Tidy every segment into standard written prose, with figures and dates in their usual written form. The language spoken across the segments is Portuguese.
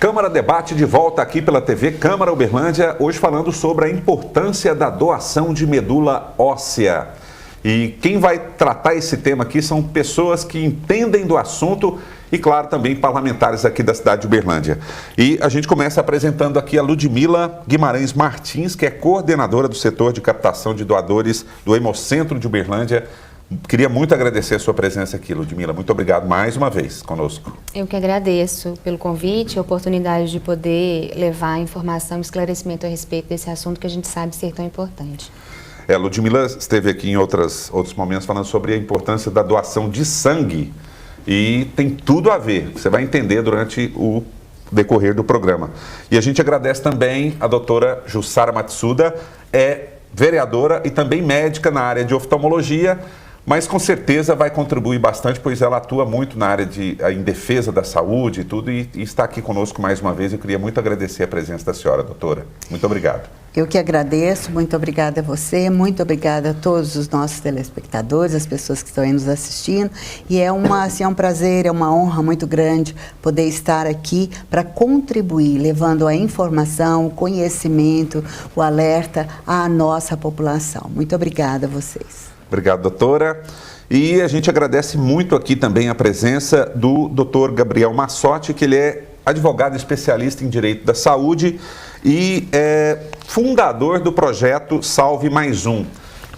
Câmara Debate de volta aqui pela TV Câmara Uberlândia, hoje falando sobre a importância da doação de medula óssea. E quem vai tratar esse tema aqui são pessoas que entendem do assunto e, claro, também parlamentares aqui da cidade de Uberlândia. E a gente começa apresentando aqui a Ludmila Guimarães Martins, que é coordenadora do setor de captação de doadores do Hemocentro de Uberlândia. Queria muito agradecer a sua presença aqui, Ludmila. Muito obrigado mais uma vez conosco. Eu que agradeço pelo convite, a oportunidade de poder levar informação e esclarecimento a respeito desse assunto que a gente sabe ser tão importante. A Ludmila esteve aqui em outros momentos falando sobre a importância da doação de sangue e tem tudo a ver, você vai entender durante o decorrer do programa. E a gente agradece também a doutora Jussara Matsuda, é vereadora e também médica na área de oftalmologia, mas com certeza vai contribuir bastante, pois ela atua muito na área em defesa da saúde e tudo, e está aqui conosco mais uma vez. Eu queria muito agradecer a presença da senhora, doutora. Muito obrigado. Eu que agradeço, muito obrigada a você, muito obrigada a todos os nossos telespectadores, as pessoas que estão aí nos assistindo. E é um prazer, é uma honra muito grande poder estar aqui para contribuir, levando a informação, o conhecimento, o alerta à nossa população. Muito obrigada a vocês. Obrigado, doutora. E a gente agradece muito aqui também a presença do doutor Gabriel Massotti, que ele é advogado especialista em direito da saúde e é fundador do projeto Salve Mais Um.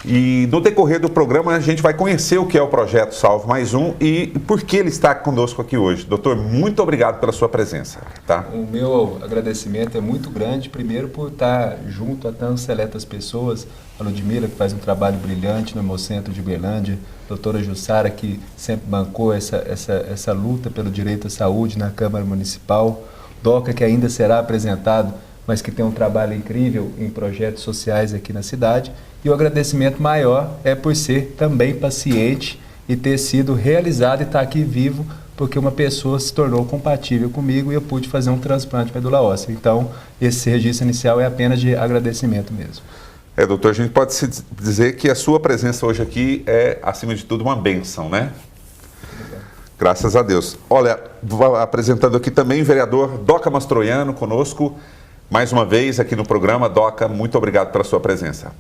E no decorrer do programa a gente vai conhecer o que é o projeto Salve Mais Um e por que ele está conosco aqui hoje. Doutor, muito obrigado pela sua presença. Tá? O meu agradecimento é muito grande, primeiro por estar junto a tantas seletas pessoas, a Ludmila, que faz um trabalho brilhante no Hemocentro de Uberlândia, a doutora Jussara, que sempre bancou essa luta pelo direito à saúde na Câmara Municipal, DOCA, que ainda será apresentado, mas que tem um trabalho incrível em projetos sociais aqui na cidade. E o agradecimento maior é por ser também paciente e ter sido realizado e estar aqui vivo, porque uma pessoa se tornou compatível comigo e eu pude fazer um transplante de medula óssea. Então, esse registro inicial é apenas de agradecimento mesmo. Doutor, a gente pode dizer que a sua presença hoje aqui é, acima de tudo, uma bênção, né? Graças a Deus. Olha, apresentando aqui também o vereador Doca Mastroianno conosco, mais uma vez aqui no programa. Doca, muito obrigado pela sua presença.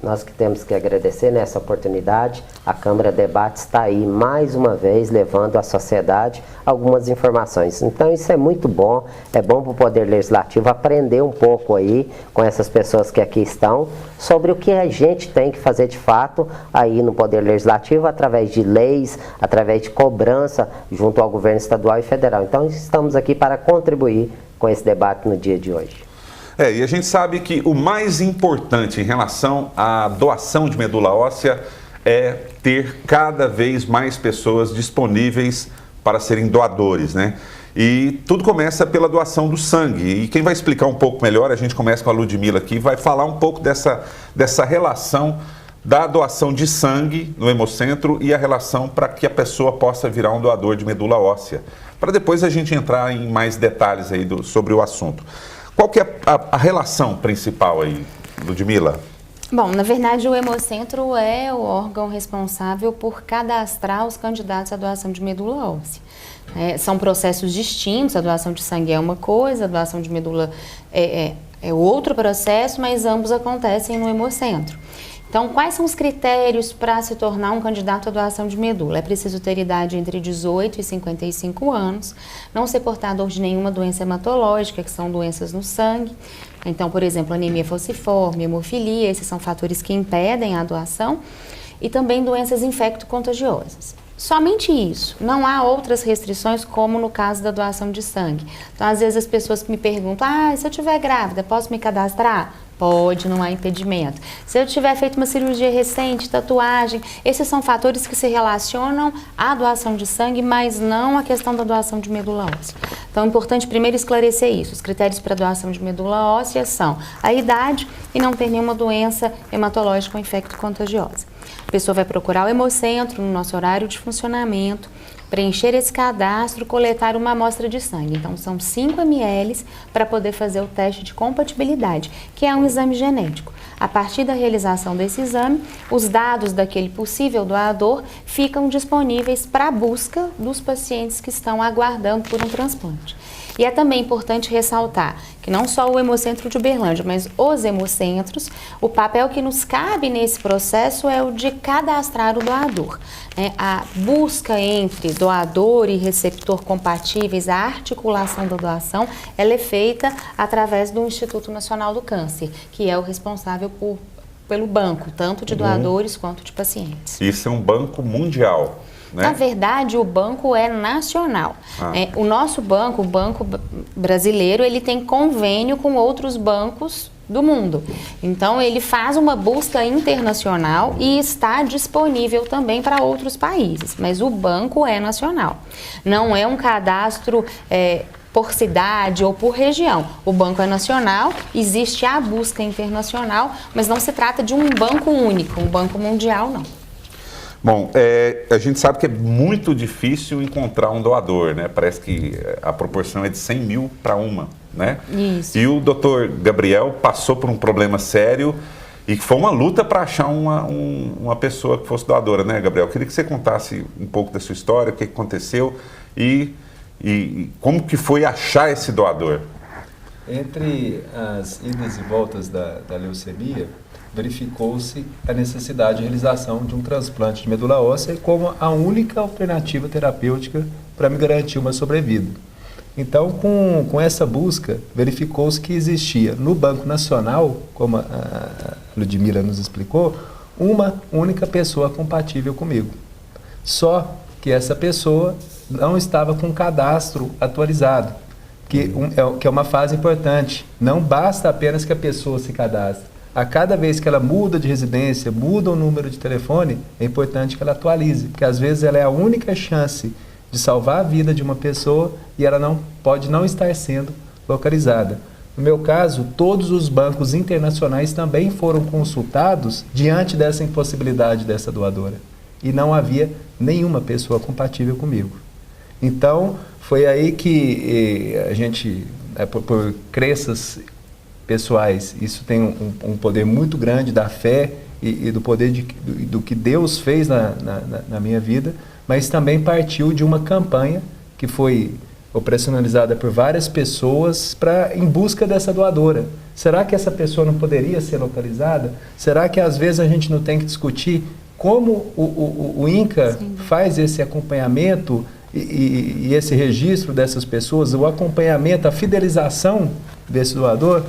Nós que temos que agradecer nessa oportunidade. A Câmara Debate está aí mais uma vez levando à sociedade algumas informações. Então isso é muito bom, é bom para o Poder Legislativo aprender um pouco aí com essas pessoas que aqui estão sobre o que a gente tem que fazer de fato aí no Poder Legislativo através de leis, através de cobrança junto ao governo estadual e federal. Então estamos aqui para contribuir com esse debate no dia de hoje. E a gente sabe que o mais importante em relação à doação de medula óssea é ter cada vez mais pessoas disponíveis para serem doadores, né? E tudo começa pela doação do sangue. E quem vai explicar um pouco melhor, a gente começa com a Ludmila aqui, vai falar um pouco dessa relação da doação de sangue no Hemocentro e a relação para que a pessoa possa virar um doador de medula óssea. Para depois a gente entrar em mais detalhes aí sobre o assunto. Qual que é a relação principal aí, Ludmila? Bom, na verdade o Hemocentro é o órgão responsável por cadastrar os candidatos à doação de medula óssea. São processos distintos, a doação de sangue é uma coisa, a doação de medula é outro processo, mas ambos acontecem no Hemocentro. Então, quais são os critérios para se tornar um candidato à doação de medula? É preciso ter idade entre 18 e 55 anos, não ser portador de nenhuma doença hematológica, que são doenças no sangue. Então, por exemplo, anemia falciforme, hemofilia, esses são fatores que impedem a doação. E também doenças infecto-contagiosas. Somente isso, não há outras restrições como no caso da doação de sangue. Então, às vezes as pessoas me perguntam, se eu estiver grávida, posso me cadastrar? Pode, não há impedimento. Se eu tiver feito uma cirurgia recente, tatuagem, esses são fatores que se relacionam à doação de sangue, mas não à questão da doação de medula óssea. Então é importante primeiro esclarecer isso. Os critérios para doação de medula óssea são a idade e não ter nenhuma doença hematológica ou infecto-contagiosa. A pessoa vai procurar o Hemocentro no nosso horário de funcionamento, preencher esse cadastro, coletar uma amostra de sangue. Então, são 5 ml para poder fazer o teste de compatibilidade, que é um exame genético. A partir da realização desse exame, os dados daquele possível doador ficam disponíveis para a busca dos pacientes que estão aguardando por um transplante. E é também importante ressaltar que não só o Hemocentro de Uberlândia, mas os hemocentros, o papel que nos cabe nesse processo é o de cadastrar o doador. A busca entre doador e receptor compatíveis, a articulação da doação, ela é feita através do Instituto Nacional do Câncer, que é o responsável pelo banco, tanto de doadores quanto de pacientes. Isso é um banco mundial, né? Na verdade, o banco é nacional. O nosso banco, o Banco Brasileiro, ele tem convênio com outros bancos do mundo. Então, ele faz uma busca internacional e está disponível também para outros países, mas o banco é nacional. Não é um cadastro por cidade ou por região. O banco é nacional, existe a busca internacional, mas não se trata de um banco único, um banco mundial, não. Bom, a gente sabe que é muito difícil encontrar um doador, né? Parece que a proporção é de 100 mil para uma, né? Isso. E o doutor Gabriel passou por um problema sério e foi uma luta para achar uma pessoa que fosse doadora, né, Gabriel? Eu queria que você contasse um pouco da sua história, o que aconteceu e como que foi achar esse doador. Entre as idas e voltas da leucemia, verificou-se a necessidade de realização de um transplante de medula óssea como a única alternativa terapêutica para me garantir uma sobrevida. Então, com essa busca, verificou-se que existia no Banco Nacional, como a Ludmila nos explicou, uma única pessoa compatível comigo. Só que essa pessoa não estava com cadastro atualizado, que é uma fase importante. Não basta apenas que a pessoa se cadastre. A cada vez que ela muda de residência, muda o número de telefone, é importante que ela atualize, porque às vezes ela é a única chance de salvar a vida de uma pessoa e ela pode não estar sendo localizada. No meu caso, todos os bancos internacionais também foram consultados diante dessa impossibilidade dessa doadora. E não havia nenhuma pessoa compatível comigo. Então, foi aí que a gente, por crenças pessoais, isso tem um poder muito grande da fé e do poder do que Deus fez na minha vida, mas também partiu de uma campanha que foi operacionalizada por várias pessoas em busca dessa doadora. Será que essa pessoa não poderia ser localizada? Será que às vezes a gente não tem que discutir como o INCA faz esse acompanhamento e esse registro dessas pessoas, o acompanhamento, a fidelização desse doador?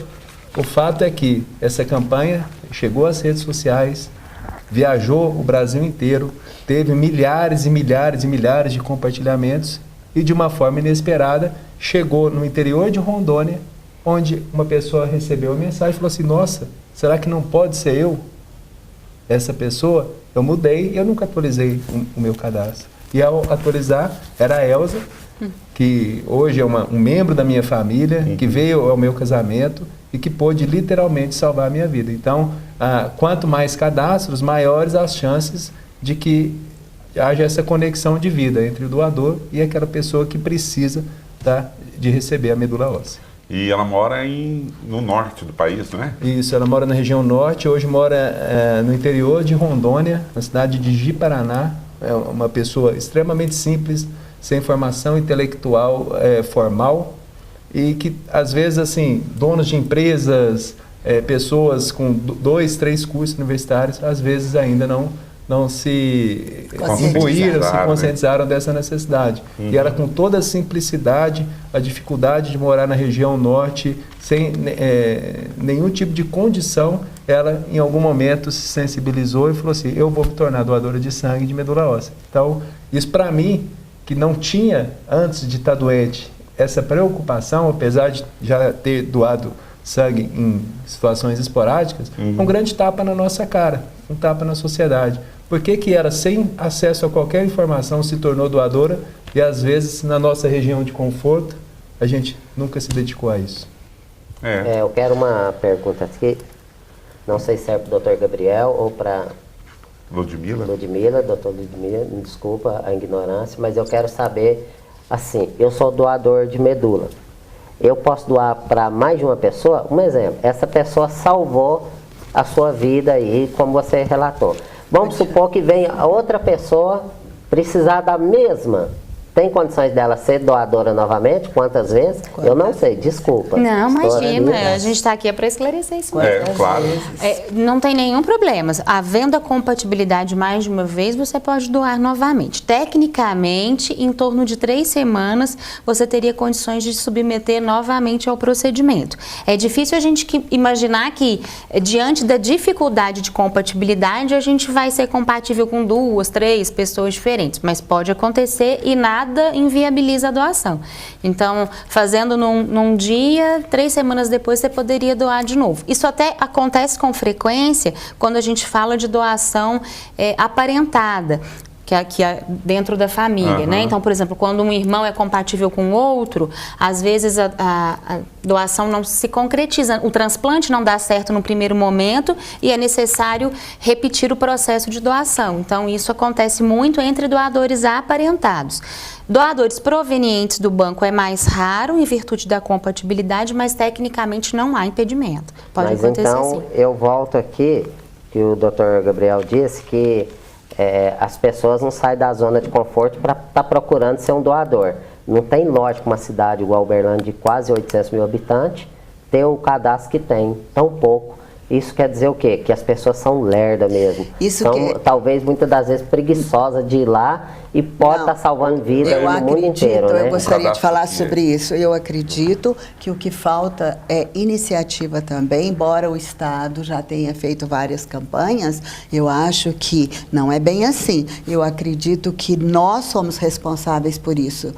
O fato é que essa campanha chegou às redes sociais, viajou o Brasil inteiro, teve milhares e milhares e milhares de compartilhamentos e, de uma forma inesperada, chegou no interior de Rondônia, onde uma pessoa recebeu a mensagem e falou assim: nossa, será que não pode ser eu? Essa pessoa, eu mudei e eu nunca atualizei o meu cadastro. E ao atualizar, era a Elza, que hoje é um membro da minha família, que veio ao meu casamento e que pôde literalmente salvar a minha vida. Então, quanto mais cadastros, maiores as chances de que haja essa conexão de vida entre o doador e aquela pessoa que precisa de receber a medula óssea. E ela mora no norte do país, não é? Isso, ela mora na região norte, hoje mora no interior de Rondônia, na cidade de Ji-Paraná. É uma pessoa extremamente simples, sem formação intelectual formal, e que, às vezes, assim, donos de empresas, pessoas com 2, 3 cursos universitários, às vezes ainda não se imbuíram, se conscientizaram dessa necessidade. E ela, com toda a simplicidade, a dificuldade de morar na região norte, sem nenhum tipo de condição, ela, em algum momento, se sensibilizou e falou assim: eu vou me tornar doadora de sangue de medula óssea. Então, isso para mim, que não tinha, antes de estar doente, essa preocupação, apesar de já ter doado sangue em situações esporádicas, um grande tapa na nossa cara, um tapa na sociedade. Por que era sem acesso a qualquer informação se tornou doadora e, às vezes, na nossa região de conforto, a gente nunca se dedicou a isso? Eu quero uma pergunta aqui, não sei se é para o Dr. Gabriel ou para Ludmila, doutor Ludmila, me desculpa a ignorância, mas eu quero saber, assim, eu sou doador de medula. Eu posso doar para mais de uma pessoa? Um exemplo, essa pessoa salvou a sua vida aí, como você relatou. Vamos supor que venha outra pessoa precisar da mesma tem condições dela ser doadora novamente? Quantas vezes? Eu não sei, desculpa. Não, imagina, ali, a gente está aqui para esclarecer isso. Claro. Não tem nenhum problema. Havendo a compatibilidade mais de uma vez, você pode doar novamente. Tecnicamente, em torno de 3 semanas, você teria condições de submeter novamente ao procedimento. É difícil a gente imaginar que, diante da dificuldade de compatibilidade, a gente vai ser compatível com 2, 3 pessoas diferentes, mas pode acontecer e nada inviabiliza a doação. Então, fazendo num dia, 3 semanas depois você poderia doar de novo. Isso até acontece com frequência quando a gente fala de doação aparentada, que é dentro da família, né? Então, por exemplo, quando um irmão é compatível com outro, às vezes a doação não se concretiza, o transplante não dá certo no primeiro momento e é necessário repetir o processo de doação. Então, isso acontece muito entre doadores aparentados. Doadores provenientes do banco é mais raro em virtude da compatibilidade, mas tecnicamente não há impedimento. Pode acontecer então, sim. Eu volto aqui, que o Dr. Gabriel disse que as pessoas não saem da zona de conforto para estar procurando ser um doador. Não tem lógica uma cidade igual Uberlândia de quase 800 mil habitantes ter o cadastro que tem, tão pouco. Isso quer dizer o quê? Que as pessoas são lerdas mesmo. Talvez muitas das vezes preguiçosas de ir lá e pode estar salvando vida no mundo inteiro, né? Eu gostaria de falar sobre isso. Eu acredito que o que falta é iniciativa também, embora o Estado já tenha feito várias campanhas, eu acho que não é bem assim. Eu acredito que nós somos responsáveis por isso,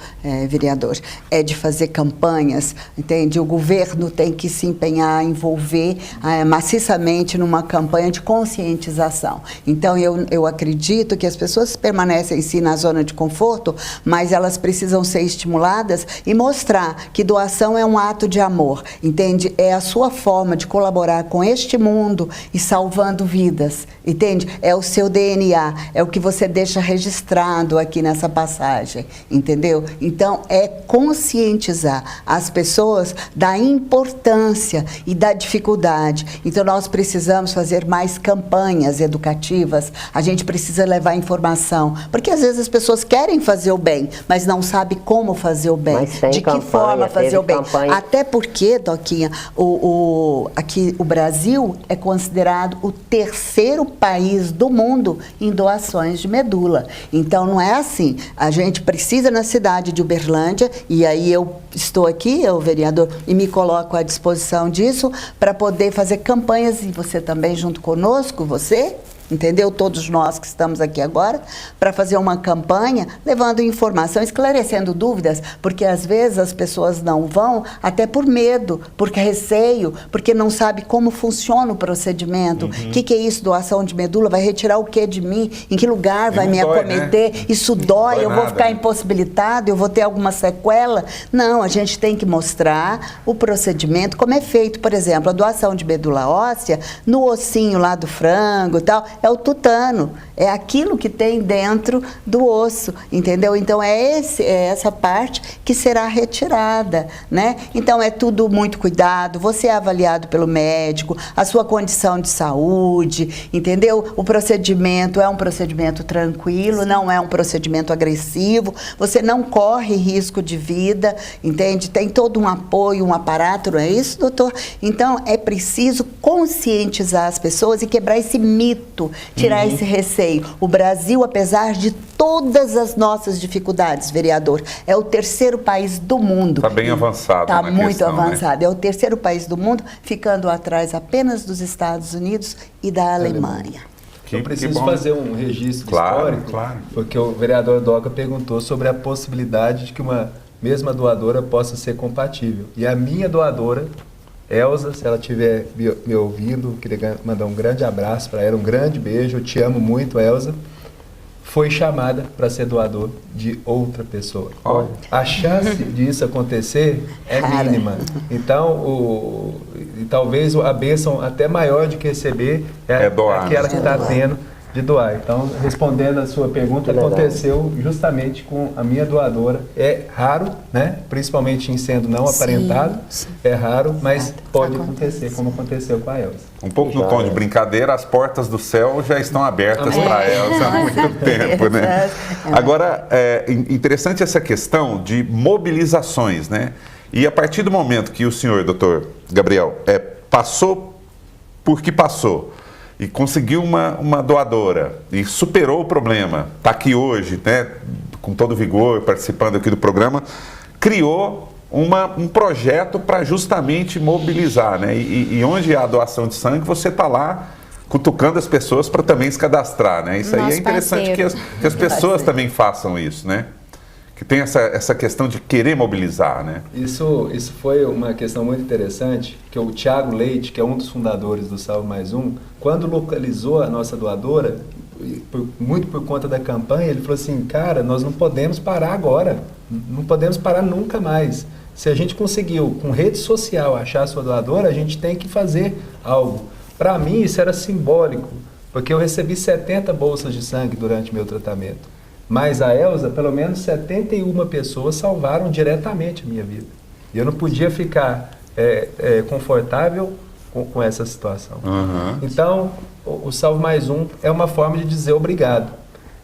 vereador. É de fazer campanhas, entende? O governo tem que se empenhar, envolver maciçamente numa campanha de conscientização. Então, eu acredito que as pessoas permanecem sim na zona de conforto, mas elas precisam ser estimuladas e mostrar que doação é um ato de amor, entende? É a sua forma de colaborar com este mundo e salvando vidas, entende? É o seu DNA, é o que você deixa registrado aqui nessa passagem, entendeu? Então, é conscientizar as pessoas da importância e da dificuldade. Então, nós precisamos fazer mais campanhas educativas, a gente precisa levar informação, porque às vezes as pessoas querem fazer o bem, mas não sabem como fazer o bem, de que forma fazer o bem. Até porque, Doquinha, aqui o Brasil é considerado o 3º país do mundo em doações de medula. Então, não é assim. A gente precisa na cidade de Uberlândia, e aí eu estou aqui, eu, vereador, e me coloco à disposição disso, para poder fazer campanhas, e você também junto conosco, você, entendeu? Todos nós que estamos aqui agora, para fazer uma campanha, levando informação, esclarecendo dúvidas, porque às vezes as pessoas não vão, até por medo, por receio, porque não sabe como funciona o procedimento. O que é isso, doação de medula? Vai retirar o que de mim? Em que lugar vai me acometer? Né? Isso dói, eu vou ficar impossibilitado, eu vou ter alguma sequela? Não, a gente tem que mostrar o procedimento, como é feito, por exemplo, a doação de medula óssea, no ossinho lá do frango e tal, é o tutano, é aquilo que tem dentro do osso, entendeu? Então, é essa parte que será retirada, né? Então, é tudo muito cuidado, você é avaliado pelo médico, a sua condição de saúde, entendeu? O procedimento é um procedimento tranquilo, não é um procedimento agressivo, você não corre risco de vida, entende? Tem todo um apoio, um aparato, não é isso, doutor? Então, é preciso conscientizar as pessoas e quebrar esse mito, tirar esse receio. O Brasil, apesar de todas as nossas dificuldades, vereador, é o 3º país do mundo. Está bem avançado. Está muito avançado. Né? É o 3º país do mundo, ficando atrás apenas dos Estados Unidos e da Alemanha. Eu preciso fazer um registro histórico, porque o vereador Doca perguntou sobre a possibilidade de que uma mesma doadora possa ser compatível. E a minha doadora, Elza, se ela estiver me ouvindo, queria mandar um grande abraço para ela, um grande beijo, eu te amo muito, Elza, foi chamada para ser doador de outra pessoa. A chance disso acontecer é mínima. Então, talvez a bênção até maior de que receber é aquela que está tendo de doar. Então, respondendo a sua pergunta, aconteceu justamente com a minha doadora. É raro, né? Principalmente em sendo não aparentado, é raro, mas pode acontecer, como aconteceu com a Elza. Um pouco no tom de brincadeira, as portas do céu já estão abertas para a Elza há muito tempo, né? Agora, é interessante essa questão de mobilizações, né? E a partir do momento que o senhor, doutor Gabriel, passou por que passou, e conseguiu uma doadora e superou o problema, está aqui hoje, né, com todo vigor, participando aqui do programa, criou um projeto para justamente mobilizar, né? E onde há doação de sangue, você está lá cutucando as pessoas para também se cadastrar, né? Isso aí é interessante que as pessoas também façam isso, né? Que tem essa questão de querer mobilizar, né? Isso foi uma questão muito interessante, que o Thiago Leite, que é um dos fundadores do Salve Mais Um, quando localizou a nossa doadora, muito por conta da campanha, ele falou assim, cara, nós não podemos parar agora, não podemos parar nunca mais. Se a gente conseguiu, com rede social, achar a sua doadora, a gente tem que fazer algo. Para mim, isso era simbólico, porque eu recebi 70 bolsas de sangue durante meu tratamento. Mas a Elza, pelo menos 71 pessoas salvaram diretamente a minha vida. E eu não podia ficar confortável com essa situação. Então, o Salve Mais Um é uma forma de dizer obrigado.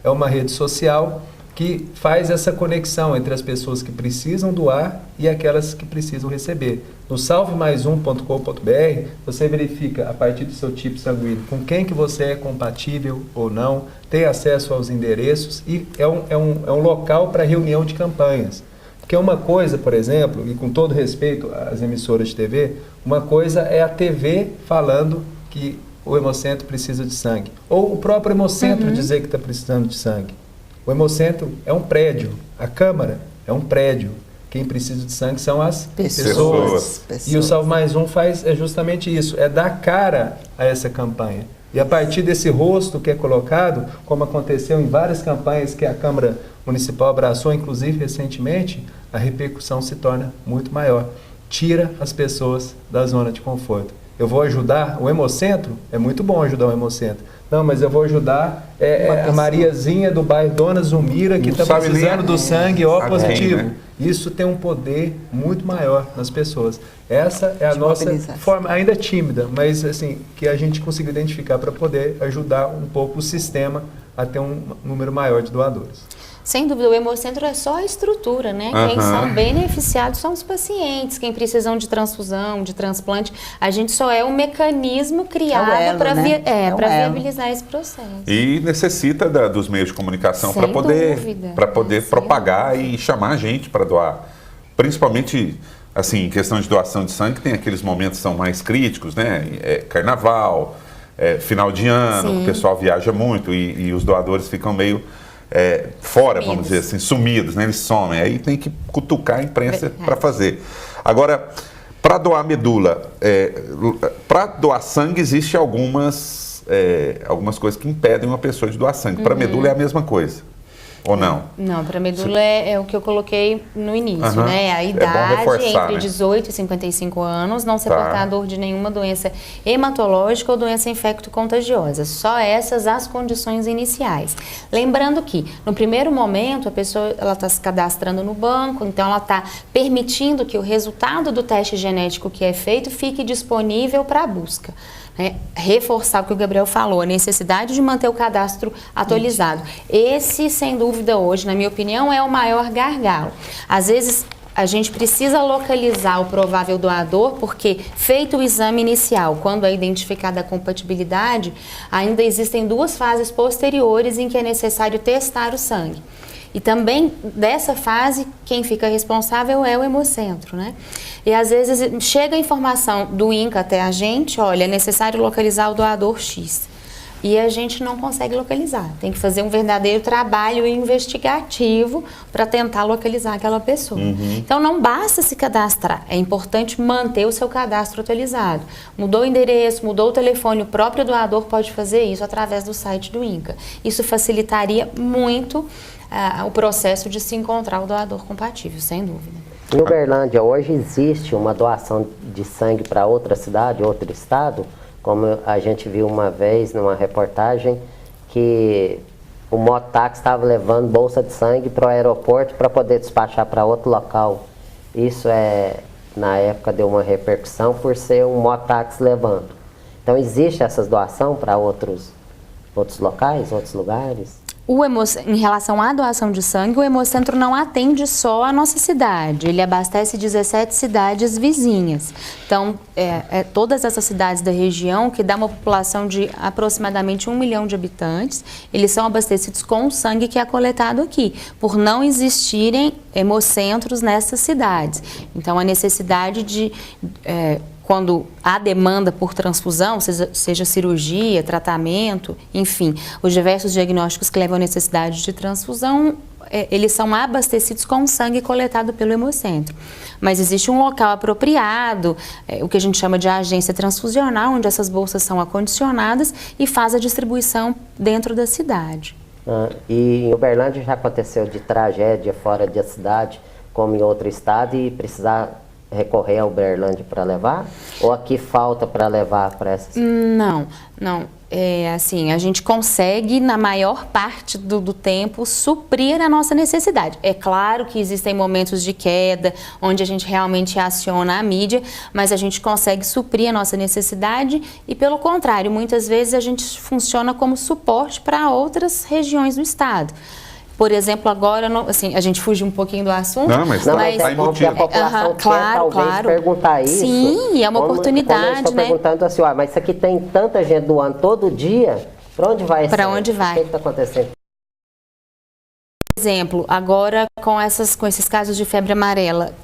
É uma rede social que faz essa conexão entre as pessoas que precisam doar e aquelas que precisam receber. No salvemaisum.com.br, você verifica, a partir do seu tipo sanguíneo, com quem que você é compatível ou não, tem acesso aos endereços e é um local para reunião de campanhas. Porque uma coisa, por exemplo, e com todo respeito às emissoras de TV, uma coisa é a TV falando que o Hemocentro precisa de sangue. Ou o próprio Hemocentro dizer que está precisando de sangue. O Hemocentro é um prédio, a Câmara é um prédio. Quem precisa de sangue são as pessoas. E o Salve Mais Um faz justamente isso, é dar cara a essa campanha. E a partir desse rosto que é colocado, como aconteceu em várias campanhas que a Câmara Municipal abraçou, inclusive recentemente, a repercussão se torna muito maior. Tira as pessoas da zona de conforto. Eu vou ajudar o Hemocentro? É muito bom ajudar o Hemocentro. Não, mas eu vou ajudar a Mariazinha do bairro Dona Zumira, que está precisando do sangue O positivo. Né? Isso tem um poder muito maior nas pessoas. Essa é a nossa forma, ainda tímida, mas assim, que a gente conseguiu identificar para poder ajudar um pouco o sistema a ter um número maior de doadores. Sem dúvida, o Hemocentro é só a estrutura, né? Quem são beneficiados são os pacientes, quem precisam de transfusão, de transplante. A gente só é um mecanismo criado para viabilizar esse processo. E necessita dos meios de comunicação para poder propagar e chamar a gente para doar. Principalmente, assim, em questão de doação de sangue, tem aqueles momentos que são mais críticos, né? Carnaval, final de ano, o pessoal viaja muito e os doadores ficam meio... fora, vamos dizer assim, sumidos, né? Eles somem, aí tem que cutucar a imprensa para fazer. Agora, para doar medula, para doar sangue existe algumas coisas que impedem uma pessoa de doar sangue. Para medula é a mesma coisa, ou não? Não, para medula é o que eu coloquei no início, né? A idade entre 18 e 55 anos, não ser portador de nenhuma doença hematológica ou doença infecto-contagiosa. Só essas as condições iniciais. Lembrando que, no primeiro momento, a pessoa está se cadastrando no banco, então ela está permitindo que o resultado do teste genético que é feito fique disponível para a busca. Reforçar o que o Gabriel falou, a necessidade de manter o cadastro atualizado. Esse, sem dúvida, hoje, na minha opinião, é o maior gargalo. Às vezes, a gente precisa localizar o provável doador, porque, feito o exame inicial, quando é identificada a compatibilidade, ainda existem 2 fases posteriores em que é necessário testar o sangue. E também, dessa fase, quem fica responsável é o Hemocentro, né? E às vezes chega a informação do INCA até a gente, olha, é necessário localizar o doador X. E a gente não consegue localizar. Tem que fazer um verdadeiro trabalho investigativo para tentar localizar aquela pessoa. Então, não basta se cadastrar. É importante manter o seu cadastro atualizado. Mudou o endereço, mudou o telefone, o próprio doador pode fazer isso através do site do INCA. Isso facilitaria muito o processo de se encontrar o doador compatível, sem dúvida. Em Uberlândia, hoje existe uma doação de sangue para outra cidade, outro estado? Como a gente viu uma vez numa reportagem, que o mototáxi estava levando bolsa de sangue para o aeroporto para poder despachar para outro local. Isso na época deu uma repercussão por ser um mototáxi levando. Então existe essa doação para outros locais, outros lugares? Em relação à doação de sangue, o Hemocentro não atende só a nossa cidade, ele abastece 17 cidades vizinhas. Então, todas essas cidades da região, que dá uma população de aproximadamente 1 milhão de habitantes, eles são abastecidos com o sangue que é coletado aqui, por não existirem hemocentros nessas cidades. Então, a necessidade de... quando há demanda por transfusão, seja cirurgia, tratamento, enfim, os diversos diagnósticos que levam à necessidade de transfusão, eles são abastecidos com sangue coletado pelo Hemocentro. Mas existe um local apropriado, o que a gente chama de agência transfusional, onde essas bolsas são acondicionadas e faz a distribuição dentro da cidade. E em Uberlândia já aconteceu de tragédia fora da cidade, como em outro estado, e precisar recorrer a Uberlândia para levar? Ou aqui falta para levar para essas? Não. Assim, a gente consegue, na maior parte do tempo, suprir a nossa necessidade. É claro que existem momentos de queda, onde a gente realmente aciona a mídia, mas a gente consegue suprir a nossa necessidade e, pelo contrário, muitas vezes a gente funciona como suporte para outras regiões do estado. Por exemplo, agora, assim, a gente fugiu um pouquinho do assunto. Não, mas é bom que a população talvez perguntar isso. Sim, é uma oportunidade, eu estou perguntando assim, mas isso aqui tem tanta gente doando todo dia, para onde vai? Para onde vai? O que está acontecendo? Por exemplo, agora com esses casos de febre amarela,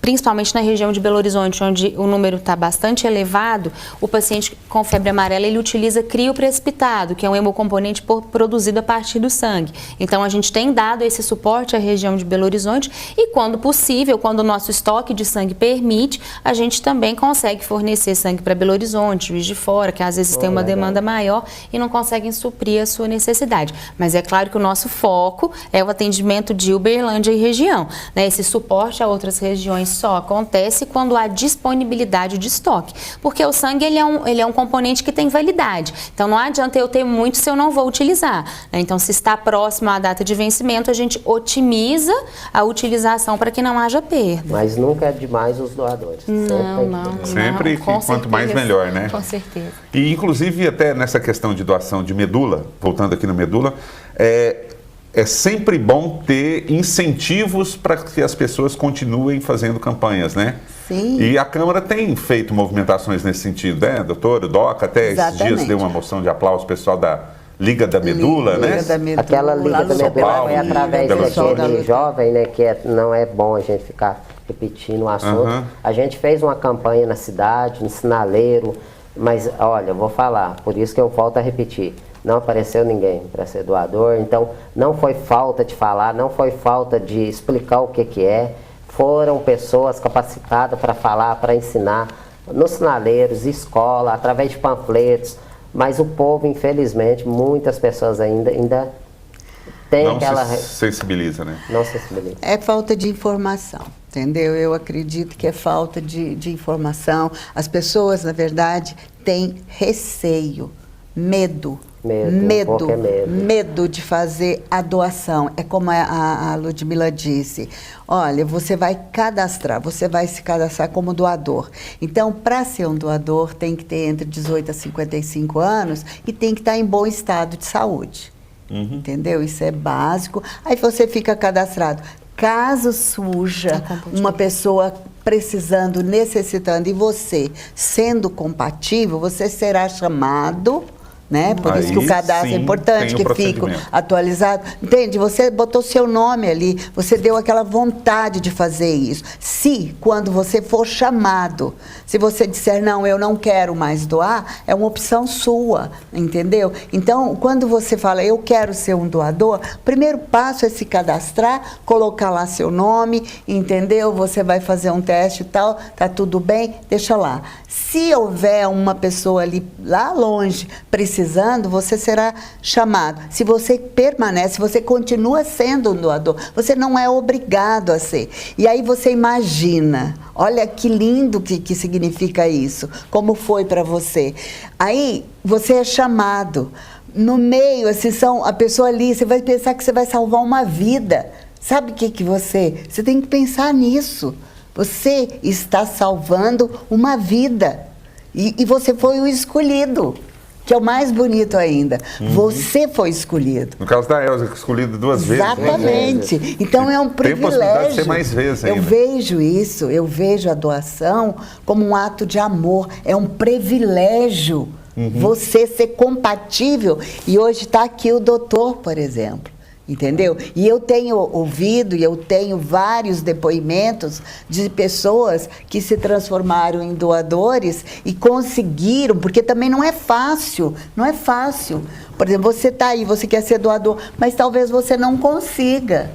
principalmente na região de Belo Horizonte, onde o número está bastante elevado, o paciente com febre amarela, ele utiliza crioprecipitado, que é um hemocomponente produzido a partir do sangue. Então, a gente tem dado esse suporte à região de Belo Horizonte e, quando possível, quando o nosso estoque de sangue permite, a gente também consegue fornecer sangue para Belo Horizonte, Juiz de Fora, que às vezes tem uma demanda maior e não conseguem suprir a sua necessidade. Mas é claro que o nosso foco é o atendimento de Uberlândia e região, né? Esse suporte a outras regiões só acontece quando há disponibilidade de estoque, porque o sangue ele é um componente que tem validade, então não adianta eu ter muito se eu não vou utilizar, né? Então, se está próximo à data de vencimento, a gente otimiza a utilização para que não haja perda. Mas nunca é demais os doadores. Não. Sempre, quanto mais melhor, né? Com certeza. E, inclusive, até nessa questão de doação de medula, voltando aqui no medula, é sempre bom ter incentivos para que as pessoas continuem fazendo campanhas, né? Sim. E a Câmara tem feito movimentações nesse sentido, né, doutor? O DOCA até esses dias deu uma moção de aplauso pessoal da Liga da Medula, né? Da Medula, aquela Liga da Medula foi através daquele jovem, né, que não é bom a gente ficar repetindo o assunto. A gente fez uma campanha na cidade, no sinaleiro, mas, olha, eu vou falar, por isso que eu volto a repetir. Não apareceu ninguém para ser doador, então não foi falta de falar, não foi falta de explicar o que é. Foram pessoas capacitadas para falar, para ensinar, nos sinaleiros, escola, através de panfletos, mas o povo, infelizmente, muitas pessoas ainda tem aquela... Não se sensibiliza, né? Não se sensibiliza. É falta de informação. Entendeu? Eu acredito que é falta de informação. As pessoas, na verdade, têm receio, medo de fazer a doação. É como a Ludmila disse, olha, você vai se cadastrar como doador. Então, para ser um doador, tem que ter entre 18 a 55 anos e tem que estar em bom estado de saúde. Entendeu? Isso é básico. Aí você fica cadastrado. Caso surja uma pessoa precisando, necessitando, e você sendo compatível, você será chamado, né? Por isso que o cadastro é importante, que fique atualizado. Entende? Você botou seu nome ali, você deu aquela vontade de fazer isso. Se, quando você for chamado, se você disser, não, eu não quero mais doar, é uma opção sua, entendeu? Então, quando você fala, eu quero ser um doador, o primeiro passo é se cadastrar, colocar lá seu nome, entendeu? Você vai fazer um teste e tal, tá tudo bem, deixa lá. Se houver uma pessoa ali, lá longe, precisando, você será chamado. Se você permanece, você continua sendo um doador, você não é obrigado a ser. E aí você imagina, olha que lindo que significa isso, como foi para você. Aí você é chamado, no meio, assim, a pessoa ali, você vai pensar que você vai salvar uma vida. Sabe o que você tem que pensar nisso. Você está salvando uma vida. E você foi o escolhido, que é o mais bonito ainda. Você foi escolhido. No caso da Elza, escolhido 2 vezes. Exatamente. Então é um privilégio. Tem possibilidade de ser mais vezes ainda. Eu vejo isso, eu vejo a doação como um ato de amor. É um privilégio você ser compatível. E hoje está aqui o doutor, por exemplo. Entendeu? E eu tenho ouvido e eu tenho vários depoimentos de pessoas que se transformaram em doadores e conseguiram, porque também não é fácil, não é fácil. Por exemplo, você está aí, você quer ser doador, mas talvez você não consiga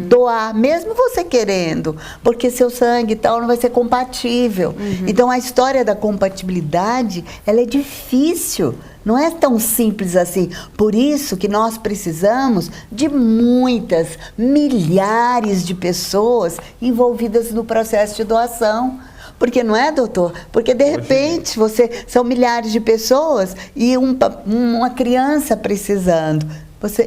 doar, mesmo você querendo, porque seu sangue e tal não vai ser compatível. Então, a história da compatibilidade, ela é difícil. Não é tão simples assim. Por isso que nós precisamos de muitas, milhares de pessoas envolvidas no processo de doação. Porque não é, doutor? Porque de repente são milhares de pessoas e uma criança precisando.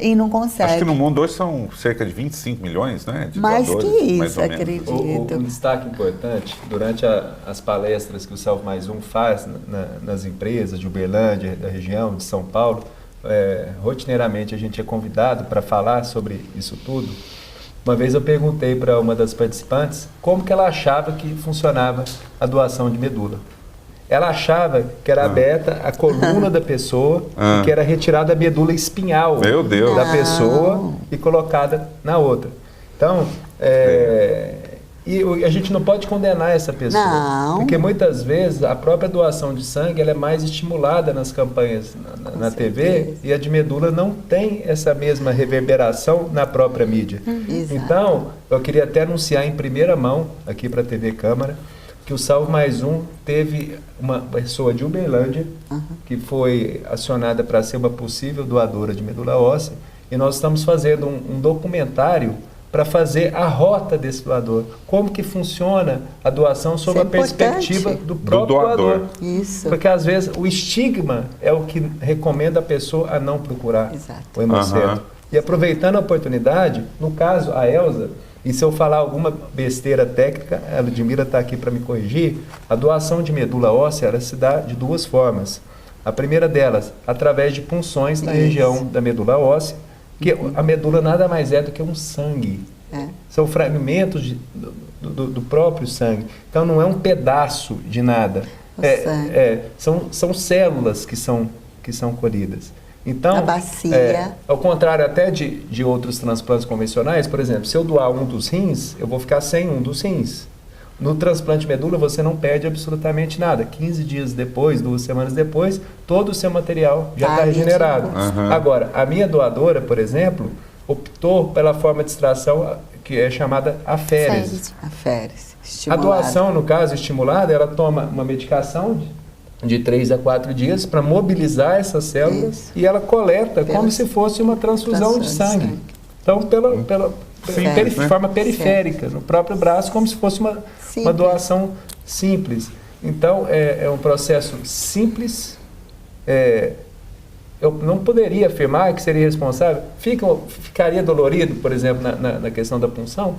E não consegue. Acho que no mundo hoje são cerca de 25 milhões, né? De mais doadores, que mais isso, ou menos. acredito. Um destaque importante, durante as palestras que o Salve Mais Um faz nas empresas de Uberlândia, da região, de São Paulo, rotineiramente a gente é convidado para falar sobre isso tudo. Uma vez eu perguntei para uma das participantes como que ela achava que funcionava a doação de medula. Ela achava que era aberta a coluna da pessoa e que era retirada a medula espinhal da pessoa e colocada na outra. Então, e a gente não pode condenar essa pessoa. Não. Porque muitas vezes a própria doação de sangue ela é mais estimulada nas campanhas na TV e a de medula não tem essa mesma reverberação na própria mídia. Então, eu queria até anunciar em primeira mão aqui para a TV Câmara que o Salve Mais Um teve uma pessoa de Uberlândia que foi acionada para ser uma possível doadora de medula óssea e nós estamos fazendo um documentário para fazer a rota desse doador. Como que funciona a doação sob a perspectiva do próprio doador. Isso. Porque às vezes o estigma é o que recomenda a pessoa a não procurar o hemocentro. E aproveitando a oportunidade, no caso a Elza, e se eu falar alguma besteira técnica, a Ludmila está aqui para me corrigir, a doação de medula óssea ela se dá de 2 formas. A primeira delas, através de punções na região da medula óssea, que a medula nada mais é do que um sangue. São fragmentos do próprio sangue. Então não é um pedaço de nada. São células que são colhidas. Então, a bacia. Ao contrário até de outros transplantes convencionais, por exemplo, se eu doar um dos rins, eu vou ficar sem um dos rins. No transplante de medula, você não perde absolutamente nada. 15 dias depois, 2 semanas depois, todo o seu material já está regenerado. Agora, a minha doadora, por exemplo, optou pela forma de extração que é chamada aférese. A doação, no caso, estimulada, ela toma uma medicação de 3 a 4 dias para mobilizar essas células e ela coleta como se fosse uma transfusão de sangue. Então, de forma periférica, no próprio braço, como se fosse uma doação simples. Então, é um processo simples. Eu não poderia afirmar que seria responsável. Ficaria dolorido, por exemplo, na questão da punção?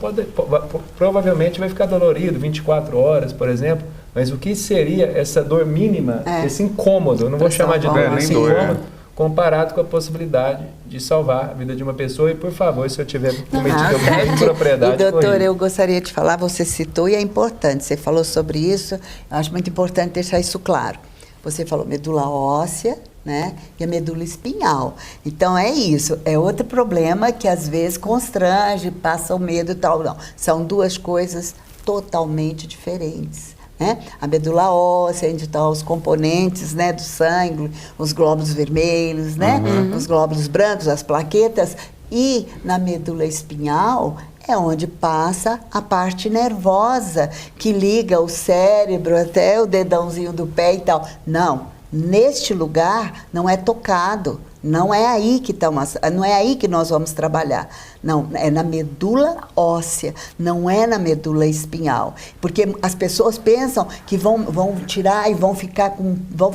Provavelmente vai ficar dolorido 24 horas, por exemplo. Mas o que seria essa dor mínima, esse incômodo, eu não vou chamar de dor, esse incômodo, comparado com a possibilidade de salvar a vida de uma pessoa? E, por favor, se eu tiver cometido alguma impropriedade... E, doutor, eu gostaria de falar, você citou, e é importante, você falou sobre isso, eu acho muito importante deixar isso claro. Você falou medula óssea, né, e a medula espinhal. Então, é isso, é outro problema que às vezes constrange, passa o medo e tal. Não, são 2 coisas totalmente diferentes. A medula óssea, onde estão os componentes, né, do sangue, os glóbulos vermelhos, né, os glóbulos brancos, as plaquetas, e na medula espinhal é onde passa a parte nervosa que liga o cérebro até o dedãozinho do pé e tal. Não, neste lugar não é tocado. Não é aí que nós vamos trabalhar. Não, é na medula óssea, não é na medula espinhal. Porque as pessoas pensam que vão tirar e vão ficar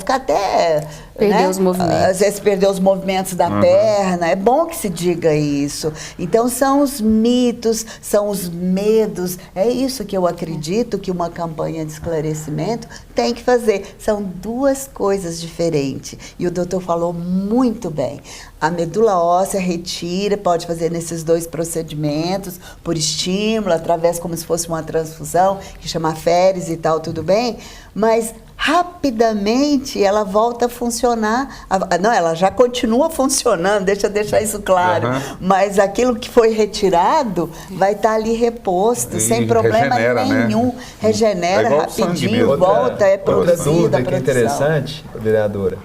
até... Perder os movimentos. Às vezes perder os movimentos da perna. É bom que se diga isso. Então são os mitos, são os medos. É isso que eu acredito que uma campanha de esclarecimento tem que fazer. São duas coisas diferentes. E o doutor falou muito bem. A medula óssea retira, pode fazer nesses 2 procedimentos, por estímulo, através como se fosse uma transfusão, que chama aférese e tal, tudo bem? Mas rapidamente ela volta a funcionar. Não, ela já continua funcionando, deixa eu deixar isso claro. Mas aquilo que foi retirado vai estar ali reposto, sem problema nenhum. Né? Regenera rapidinho, volta, é produzida. Outra dúvida que é interessante, vereadora,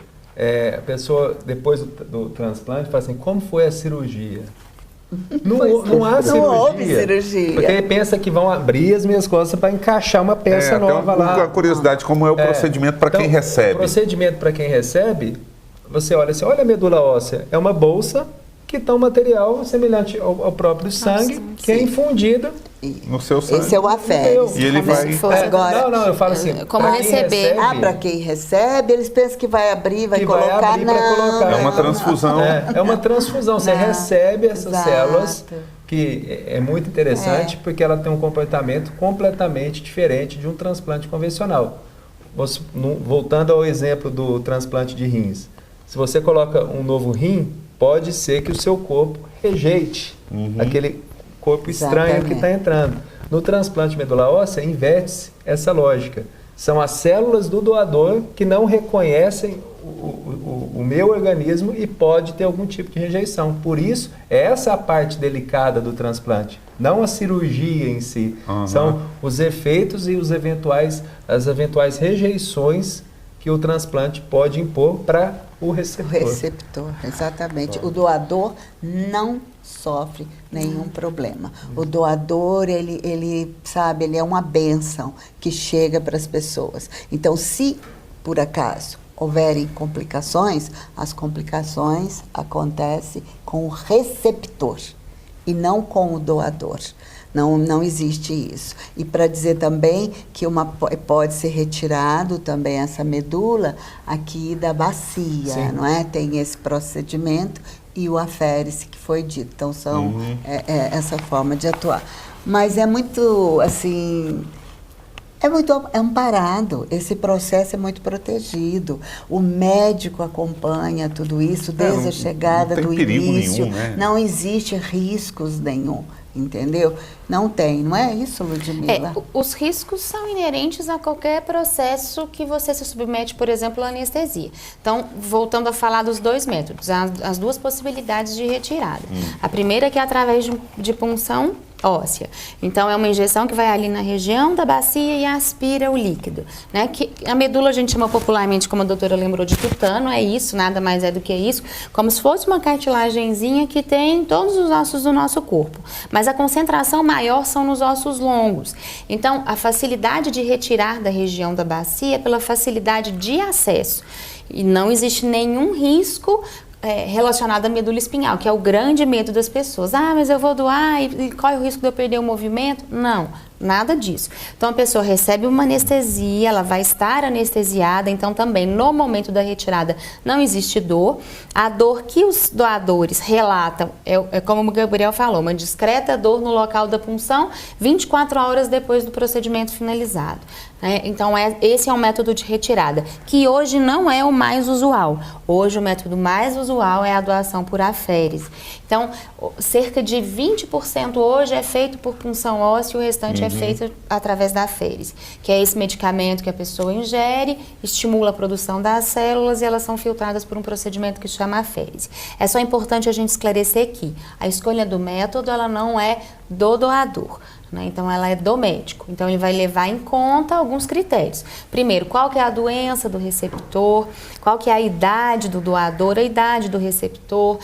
a pessoa, depois do transplante, fala assim, como foi a cirurgia? Não há cirurgia. Não houve cirurgia. Porque ele pensa que vão abrir as minhas costas para encaixar uma peça nova lá. Uma curiosidade, como é o procedimento para quem recebe? O procedimento para quem recebe, você olha assim, olha a medula óssea, é uma bolsa que está um material semelhante ao próprio sangue, que é infundido no seu sangue. Esse é o aférese. E ele vai... Agora, não, eu falo assim, como receber. Para quem recebe, eles pensam que vai abrir, vai colocar. É uma transfusão. É uma transfusão. Você recebe essas células, que é muito interessante, porque ela tem um comportamento completamente diferente de um transplante convencional. Voltando ao exemplo do transplante de rins. Se você coloca um novo rim, pode ser que o seu corpo rejeite aquele corpo estranho que está entrando. No transplante de medula óssea, inverte-se essa lógica. São as células do doador que não reconhecem o meu organismo e pode ter algum tipo de rejeição. Por isso, essa é a parte delicada do transplante, não a cirurgia em si. São os efeitos e as eventuais rejeições que o transplante pode impor para o receptor. O receptor, exatamente. O doador não sofre nenhum problema. O doador, ele sabe, ele é uma bênção que chega para as pessoas. Então, se por acaso houverem complicações, as complicações acontecem com o receptor e não com o doador. Não existe isso. E para dizer também que pode ser retirado também essa medula aqui da bacia, não é? Tem esse procedimento e o aférese que foi dito. Então, são essa forma de atuar. Mas é muito, assim... É muito amparado, esse processo é muito protegido. O médico acompanha tudo isso desde a chegada do início. Nenhum, né? Não existe riscos nenhum, entendeu? Não tem, não é isso, Ludmila? Os riscos são inerentes a qualquer processo que você se submete, por exemplo, à anestesia. Então, voltando a falar dos 2 métodos, as 2 possibilidades de retirada. A primeira é que é através de punção óssea. Então, é uma injeção que vai ali na região da bacia e aspira o líquido, né? Que a medula a gente chama popularmente, como a doutora lembrou, de tutano, é isso, nada mais é do que isso, como se fosse uma cartilagenzinha que tem todos os ossos do nosso corpo. Mas a concentração maior são nos ossos longos. Então, a facilidade de retirar da região da bacia é pela facilidade de acesso. E não existe nenhum risco relacionado à medula espinhal, que é o grande medo das pessoas. Mas eu vou doar e corre o risco de eu perder o movimento? Não, nada disso. Então, a pessoa recebe uma anestesia, ela vai estar anestesiada, então também no momento da retirada não existe dor. A dor que os doadores relatam é como o Gabriel falou, uma discreta dor no local da punção 24 horas depois do procedimento finalizado. Então, esse é um método de retirada, que hoje não é o mais usual. Hoje, o método mais usual é a doação por aférese. Então, cerca de 20% hoje é feito por punção óssea e o restante é feito através da aférese, que é esse medicamento que a pessoa ingere, estimula a produção das células e elas são filtradas por um procedimento que se chama aférese. É só importante a gente esclarecer que a escolha do método, ela não é do doador. Então, ela é do médico. Então, ele vai levar em conta alguns critérios. Primeiro, qual que é a doença do receptor, qual que é a idade do doador, a idade do receptor,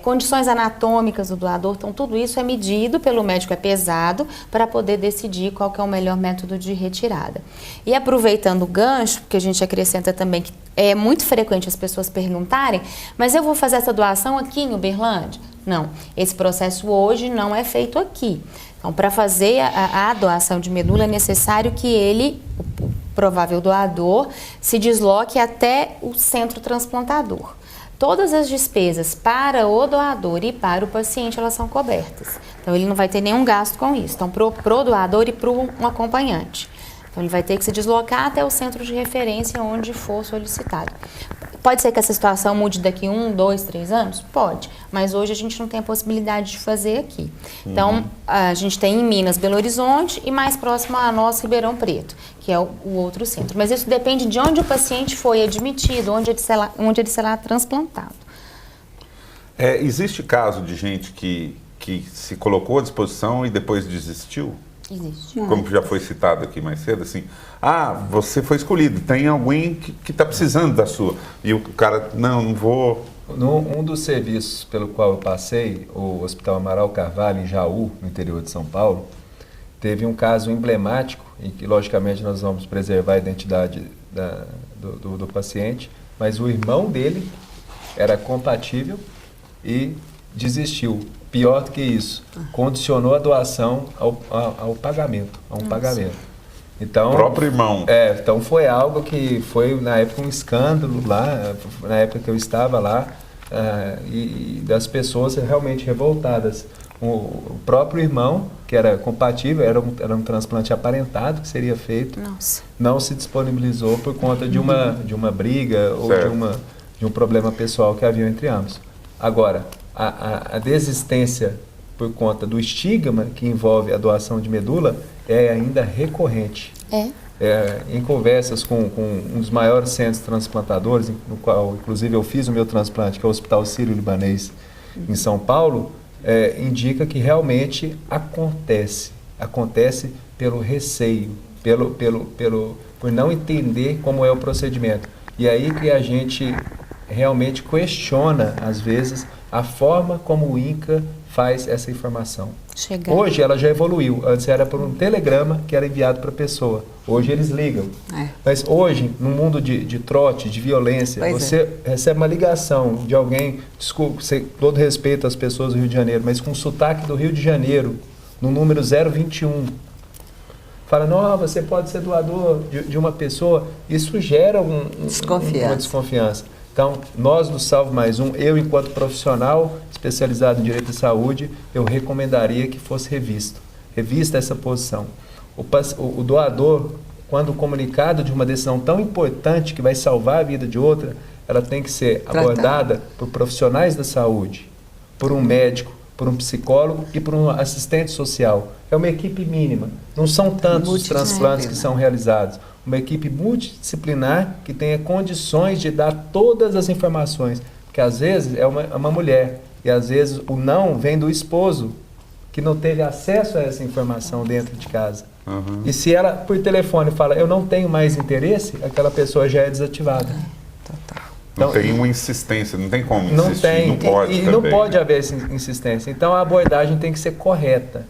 condições anatômicas do doador. Então, tudo isso é medido pelo médico, é pesado, para poder decidir qual que é o melhor método de retirada. E aproveitando o gancho, porque a gente acrescenta também que é muito frequente as pessoas perguntarem, mas eu vou fazer essa doação aqui em Uberlândia? Não, esse processo hoje não é feito aqui. Então, para fazer a doação de medula, é necessário que ele, o provável doador, se desloque até o centro transplantador. Todas as despesas para o doador e para o paciente, elas são cobertas. Então, ele não vai ter nenhum gasto com isso. Então, para o doador e para um acompanhante. Então, ele vai ter que se deslocar até o centro de referência onde for solicitado. Pode ser que essa situação mude daqui 1, 2, 3 anos? Pode, mas hoje a gente não tem a possibilidade de fazer aqui. Então, a gente tem em Minas, Belo Horizonte e mais próximo a nós, Ribeirão Preto, que é o outro centro. Mas isso depende de onde o paciente foi admitido, onde ele será transplantado. Existe caso de gente que se colocou à disposição e depois desistiu? Existe. Como já foi citado aqui mais cedo, assim, você foi escolhido, tem alguém que está precisando da sua. E o cara, não vou... Um dos serviços pelo qual eu passei, o Hospital Amaral Carvalho, em Jaú, no interior de São Paulo, teve um caso emblemático, em que, logicamente, nós vamos preservar a identidade do paciente, mas o irmão dele era compatível e desistiu. Pior do que isso, condicionou a doação ao pagamento, a um pagamento. Então, o próprio irmão. Então foi algo que foi, na época, um escândalo lá, na época que eu estava lá, e das pessoas realmente revoltadas. O próprio irmão, que era compatível, era um transplante aparentado que seria feito, não se disponibilizou por conta de uma briga ou de um problema pessoal que havia entre ambos. Agora, a desistência por conta do estigma que envolve a doação de medula é ainda recorrente. Em conversas com um dos maiores centros transplantadores, no qual inclusive eu fiz o meu transplante, que é o Hospital Sírio-Libanês em São Paulo, indica que realmente acontece pelo receio, por não entender como é o procedimento. E aí que a gente realmente questiona, às vezes, a forma como o INCA faz essa informação. Hoje ela já evoluiu. Antes era por um telegrama que era enviado para a pessoa. Hoje eles ligam. Mas hoje, no mundo de trote, de violência, você recebe uma ligação de alguém, desculpa, todo respeito às pessoas do Rio de Janeiro, mas com sotaque do Rio de Janeiro, no número 021. Fala, não, você pode ser doador de uma pessoa. Isso gera uma desconfiança. Então, nós do Salve Mais Um, eu enquanto profissional especializado em direito de saúde, eu recomendaria que fosse revista essa posição. O doador, quando comunicado de uma decisão tão importante que vai salvar a vida de outra, ela tem que ser abordada por profissionais da saúde, por um médico, por um psicólogo e por um assistente social. É uma equipe mínima, não são tantos os transplantes que são realizados. Uma equipe multidisciplinar que tenha condições de dar todas as informações. Porque às vezes é uma mulher e às vezes o não vem do esposo que não teve acesso a essa informação dentro de casa. E se ela por telefone fala, eu não tenho mais interesse, aquela pessoa já é desativada. Não tem uma insistência, não tem como não insistir, tem, não pode e não pode haver essa insistência. Então a abordagem tem que ser correta.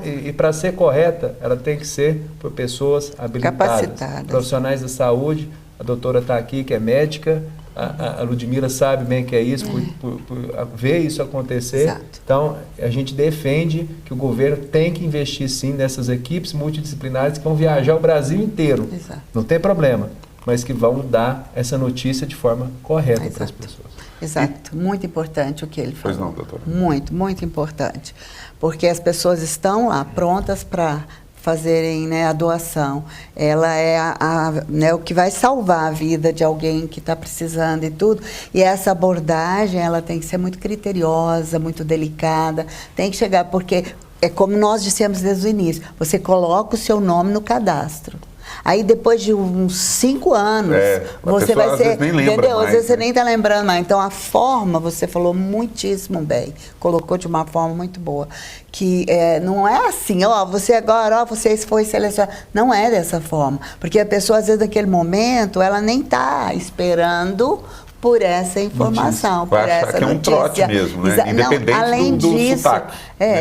E para ser correta, ela tem que ser por pessoas habilitadas, capacitadas, profissionais da saúde. A doutora está aqui, que é médica, a Ludmila sabe bem que é isso, por ver isso acontecer. Exato. Então a gente defende que o governo tem que investir sim nessas equipes multidisciplinares que vão viajar o Brasil inteiro. Exato. Não tem problema, mas que vão dar essa notícia de forma correta para as pessoas. Exato, muito importante o que ele falou. Pois não, doutora. Muito, muito importante. Porque as pessoas estão lá prontas para fazerem, né, a doação. Ela é né, o que vai salvar a vida de alguém que está precisando e tudo. E essa abordagem, ela tem que ser muito criteriosa, muito delicada. Tem que chegar, porque é como nós dissemos desde o início, você coloca o seu nome no cadastro. Aí depois de uns 5 anos, você vai ser, entendeu? Às vezes você nem está lembrando mais. Então a forma, você falou muitíssimo bem, colocou de uma forma muito boa, que não é assim, você agora, você foi selecionado. Não é dessa forma, porque a pessoa às vezes naquele momento, ela nem está esperando por essa informação, por Vai achar essa que é um notícia. trote mesmo, né? Independente não, além do disso, sotaque.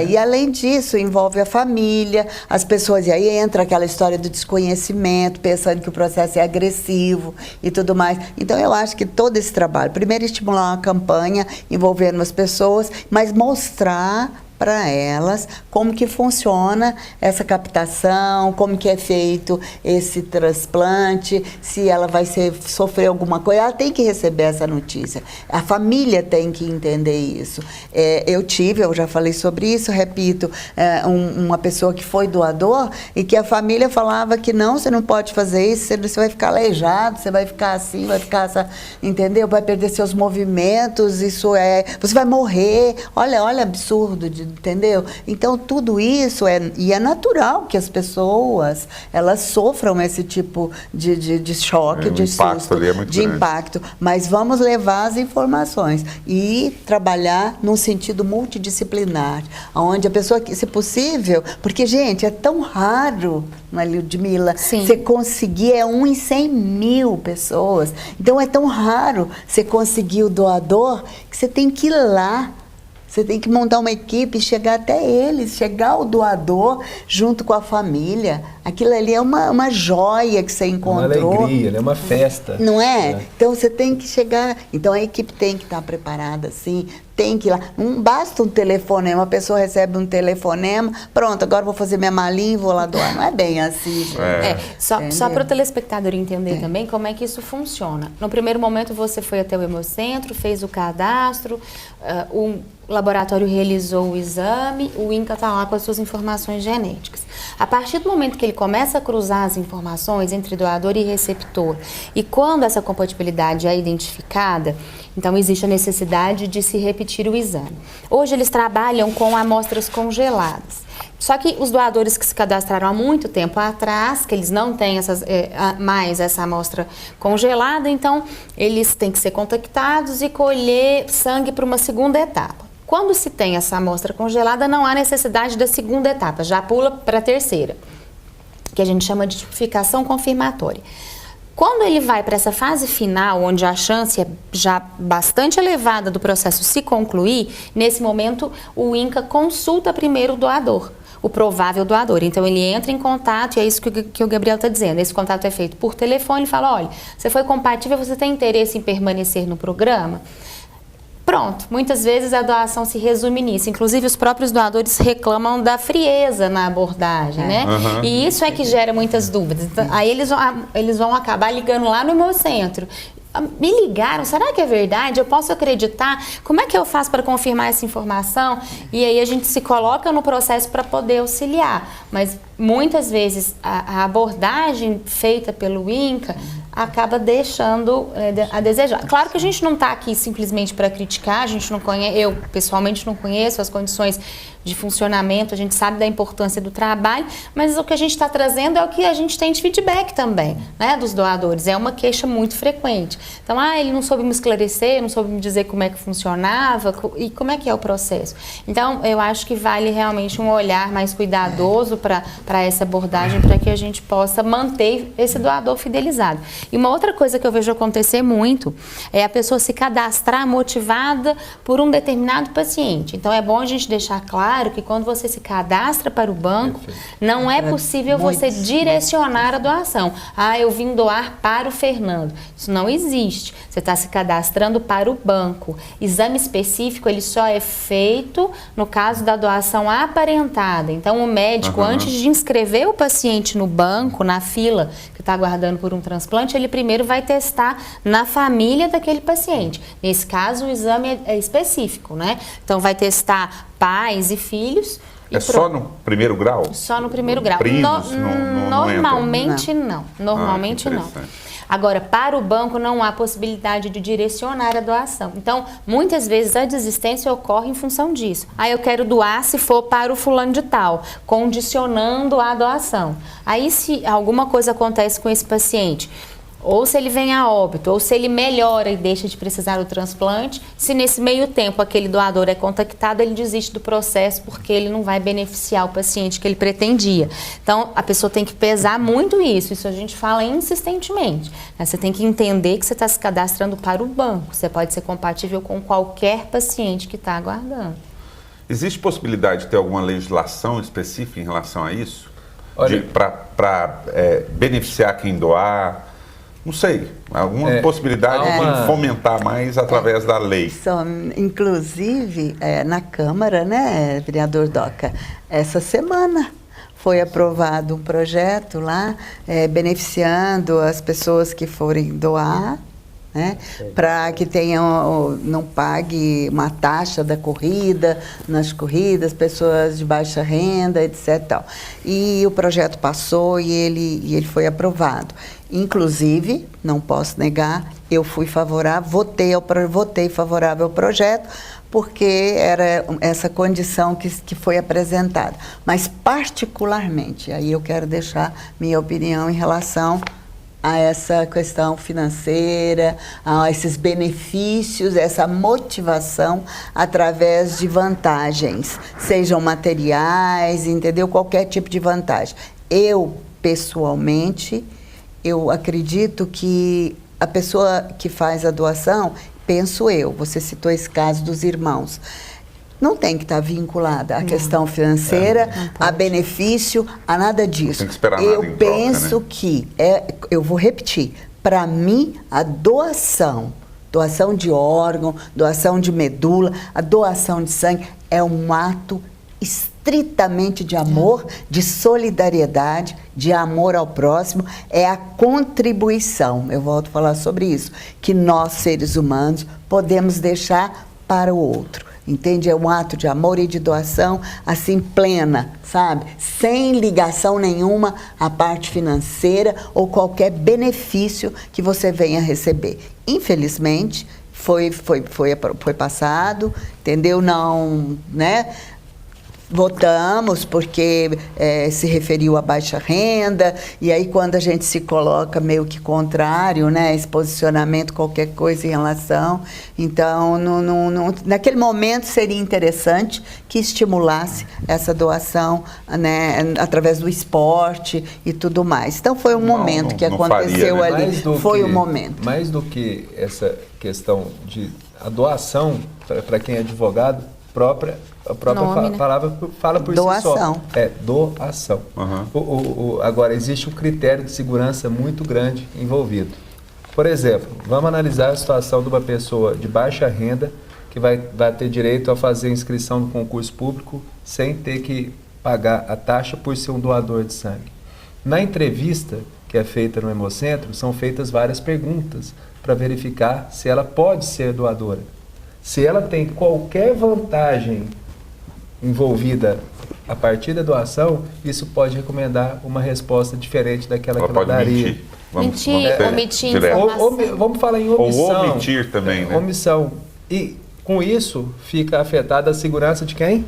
E além disso, envolve a família, as pessoas, e aí entra aquela história do desconhecimento, pensando que o processo é agressivo e tudo mais. Então, eu acho que todo esse trabalho, primeiro estimular uma campanha envolvendo as pessoas, mas mostrar para elas como que funciona essa captação, como que é feito esse transplante, se ela vai sofrer alguma coisa, ela tem que receber essa notícia. A família tem que entender isso. Eu já falei sobre isso, repito, uma pessoa que foi doador e que a família falava que não, você não pode fazer isso, você vai ficar aleijado, você vai ficar assim, vai ficar, entendeu? Vai perder seus movimentos, você vai morrer. Olha absurdo, entendeu? Então, tudo isso é natural que as pessoas, elas sofram esse tipo de choque, de susto, ali é muito grande. impacto. Mas vamos levar as informações e trabalhar num sentido multidisciplinar, onde a pessoa, se possível, porque, gente, é tão raro, Ludmila, você conseguir, 1 em 100 mil pessoas. Então, é tão raro você conseguir o doador que você tem que ir lá. Você tem que montar uma equipe, chegar até eles, chegar o doador junto com a família. Aquilo ali é uma joia que você encontrou. Uma alegria, é uma festa. Não é? Então você tem que chegar. Então a equipe tem que estar preparada, sim. Tem que ir lá. Não basta um telefonema, uma pessoa recebe um telefonema, pronto, agora vou fazer minha malinha e vou lá doar. Não é bem assim, gente. Só para o telespectador entender também como é que isso funciona. No primeiro momento você foi até o Hemocentro, fez o cadastro, o laboratório realizou o exame, o INCA está lá com as suas informações genéticas. A partir do momento que ele começa a cruzar as informações entre doador e receptor, e quando essa compatibilidade é identificada, então existe a necessidade de se repetir o exame. Hoje eles trabalham com amostras congeladas. Só que os doadores que se cadastraram há muito tempo atrás, que eles não têm mais essa amostra congelada, então eles têm que ser contactados e colher sangue para uma segunda etapa. Quando se tem essa amostra congelada, não há necessidade da segunda etapa, já pula para a terceira, que a gente chama de tipificação confirmatória. Quando ele vai para essa fase final, onde a chance é já bastante elevada do processo se concluir, nesse momento o INCA consulta primeiro o doador, o provável doador. Então ele entra em contato, e é isso que o Gabriel está dizendo. Esse contato é feito por telefone e fala: olha, você foi compatível, você tem interesse em permanecer no programa? Pronto, muitas vezes a doação se resume nisso. Inclusive, os próprios doadores reclamam da frieza na abordagem, né? E isso é que gera muitas dúvidas. Então, aí eles vão acabar ligando lá no Hemocentro. Me ligaram, será que é verdade? Eu posso acreditar? Como é que eu faço para confirmar essa informação? E aí a gente se coloca no processo para poder auxiliar. Mas muitas vezes a abordagem feita pelo INCA acaba deixando a desejar. Claro que a gente não está aqui simplesmente para criticar, a gente não conhece, eu pessoalmente não conheço as condições de funcionamento, a gente sabe da importância do trabalho, mas o que a gente está trazendo é o que a gente tem de feedback também, né, dos doadores. É uma queixa muito frequente. Então, ele não soube me esclarecer, não soube me dizer como é que funcionava e como é que é o processo. Então, eu acho que vale realmente um olhar mais cuidadoso para essa abordagem, para que a gente possa manter esse doador fidelizado. E uma outra coisa que eu vejo acontecer muito é a pessoa se cadastrar motivada por um determinado paciente. Então, é bom a gente deixar claro que quando você se cadastra para o banco, não é possível você direcionar a doação. Eu vim doar para o Fernando. Isso não existe. Você está se cadastrando para o banco. Exame específico, ele só é feito no caso da doação aparentada. Então, o médico, antes de inscrever o paciente no banco, na fila que está aguardando por um transplante, ele primeiro vai testar na família daquele paciente. Nesse caso, o exame é específico, né? Então, vai testar pais e filhos. Só no primeiro grau? Só no primeiro grau. Primos, Normalmente não. Normalmente não. Agora, para o banco não há possibilidade de direcionar a doação. Então, muitas vezes a desistência ocorre em função disso. Eu quero doar se for para o fulano de tal, condicionando a doação. Aí, se alguma coisa acontece com esse paciente, ou se ele vem a óbito, ou se ele melhora e deixa de precisar do transplante, se nesse meio tempo aquele doador é contactado, ele desiste do processo porque ele não vai beneficiar o paciente que ele pretendia. Então, a pessoa tem que pesar muito isso a gente fala insistentemente. Você tem que entender que você está se cadastrando para o banco, você pode ser compatível com qualquer paciente que está aguardando. Existe possibilidade de ter alguma legislação específica em relação a isso? Para beneficiar quem doar? Não sei, alguma possibilidade de fomentar mais através da lei. Inclusive, na Câmara, né, vereador Doca, essa semana foi aprovado um projeto lá, beneficiando as pessoas que forem doar, né, para que não pague uma taxa da corrida, nas corridas, pessoas de baixa renda, etc. Tal. E o projeto passou e ele foi aprovado. Inclusive, não posso negar, eu fui favorável, votei favorável ao projeto, porque era essa condição que foi apresentada. Mas particularmente, aí eu quero deixar minha opinião em relação a essa questão financeira, a esses benefícios, essa motivação através de vantagens, sejam materiais, entendeu? Qualquer tipo de vantagem. Eu, pessoalmente, eu acredito que a pessoa que faz a doação, penso eu, você citou esse caso dos irmãos, não tem que estar vinculada à questão financeira, a benefício, a nada disso. Tem que esperar nada em troca, penso que, eu vou repetir, para mim, a doação de órgão, doação de medula, a doação de sangue é um ato estritamente de amor, de solidariedade, de amor ao próximo, é a contribuição, eu volto a falar sobre isso, que nós, seres humanos, podemos deixar para o outro. Entende? É um ato de amor e de doação, assim, plena, sabe? Sem ligação nenhuma à parte financeira ou qualquer benefício que você venha receber. Infelizmente, foi passado, entendeu? Não, né? Votamos porque se referiu à baixa renda, e aí quando a gente se coloca meio que contrário, né, esse posicionamento, qualquer coisa em relação, então naquele momento seria interessante que estimulasse essa doação, né, através do esporte e tudo mais. Então foi um momento que aconteceu faria, né? ali, foi um momento. Mais do que essa questão de a doação, para quem é advogado, a própria palavra fala por doação. Si só. É doação. Agora, existe um critério de segurança muito grande envolvido. Por exemplo, vamos analisar a situação de uma pessoa de baixa renda que vai ter direito a fazer inscrição no concurso público sem ter que pagar a taxa por ser um doador de sangue. Na entrevista que é feita no Hemocentro, são feitas várias perguntas para verificar se ela pode ser doadora. Se ela tem qualquer vantagem envolvida a partir da doação, isso pode recomendar uma resposta diferente daquela ela que ela daria. Omitir informação. Vamos falar em omissão. Ou omitir também, né? Omissão. E com isso fica afetada a segurança de quem?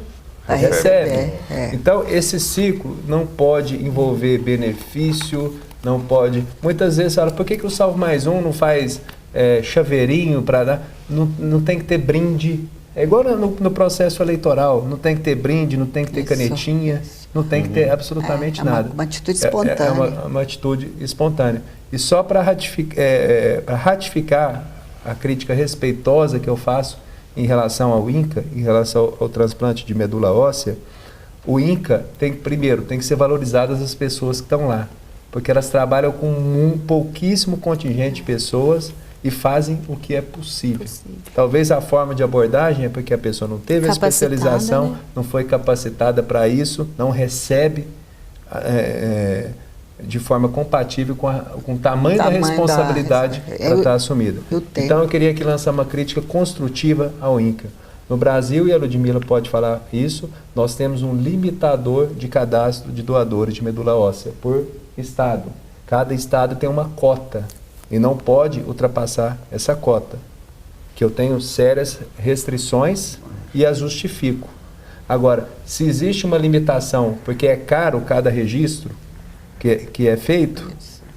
Recebe. Então, esse ciclo não pode envolver benefício, não pode... Muitas vezes fala, por que o Salve Mais Um não faz chaveirinho para dar? Não tem que ter brinde. É igual no processo eleitoral, não tem que ter brinde, não tem que ter canetinha, não tem que ter absolutamente nada. Uma atitude espontânea. Uma atitude espontânea. E só para ratificar a crítica respeitosa que eu faço em relação ao INCA, em relação ao transplante de medula óssea, o INCA primeiro tem que ser valorizadas as pessoas que estão lá, porque elas trabalham com um pouquíssimo contingente de pessoas e fazem o que é possível. Talvez a forma de abordagem é porque a pessoa não teve a especialização, né? Não foi capacitada para isso, não recebe de forma compatível com o tamanho da responsabilidade que ela está assumida. Então eu queria aqui lançar uma crítica construtiva ao INCA. No Brasil, e a Ludmila pode falar isso, nós temos um limitador de cadastro de doadores de medula óssea por estado. Cada estado tem uma cota e não pode ultrapassar essa cota, que eu tenho sérias restrições e as justifico. Agora, se existe uma limitação, porque é caro cada registro que é feito,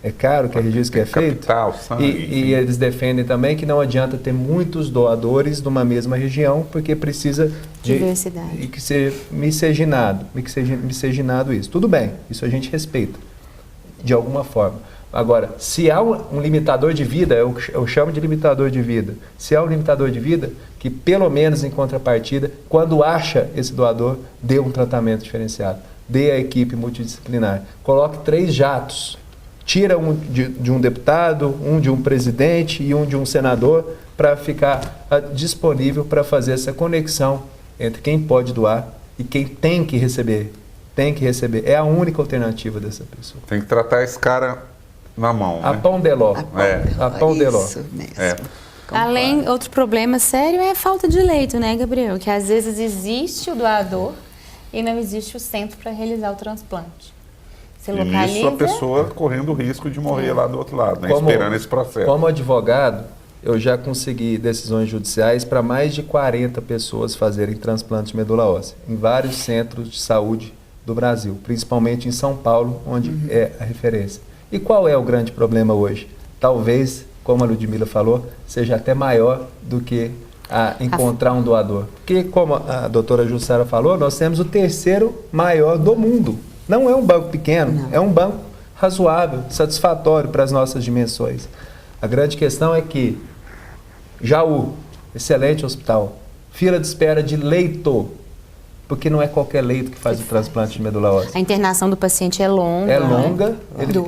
é caro, que é registro que é feito. Capital, sangue, E eles defendem também que não adianta ter muitos doadores numa mesma região, porque precisa de Diversidade. e que seja miscigenado isso. Tudo bem, isso a gente respeita, de alguma forma. Agora, se há um limitador de vida, eu chamo de limitador de vida, se há um limitador de vida, que pelo menos em contrapartida, quando acha esse doador, dê um tratamento diferenciado, dê a equipe multidisciplinar, coloque 3 jatos, tira um de um deputado, um de um presidente e um de um senador, para ficar disponível para fazer essa conexão entre quem pode doar e quem tem que receber. Tem que receber. É a única alternativa dessa pessoa. Tem que tratar esse cara na mão, A né? pão de ló. A A pão de ló. Isso mesmo. É. Além, outro problema sério é a falta de leito, né, Gabriel? Que às vezes existe o doador e não existe o centro para realizar o transplante. Você E localiza... nisso a pessoa correndo o risco de morrer lá do outro lado, né? Esperando esse processo. Como advogado, eu já consegui decisões judiciais para mais de 40 pessoas fazerem transplante de medula óssea, em vários centros de saúde do Brasil, principalmente em São Paulo, onde é a referência. E qual é o grande problema hoje? Talvez, como a Ludmila falou, seja até maior do que encontrar um doador. Porque, como a doutora Jussara falou, nós temos o 3º maior do mundo. Não é um banco pequeno, é um banco razoável, satisfatório para as nossas dimensões. A grande questão é que Jaú, excelente hospital, fila de espera de leito, porque não é qualquer leito que faz o transplante de medula óssea. A internação do paciente é longa. É né? longa,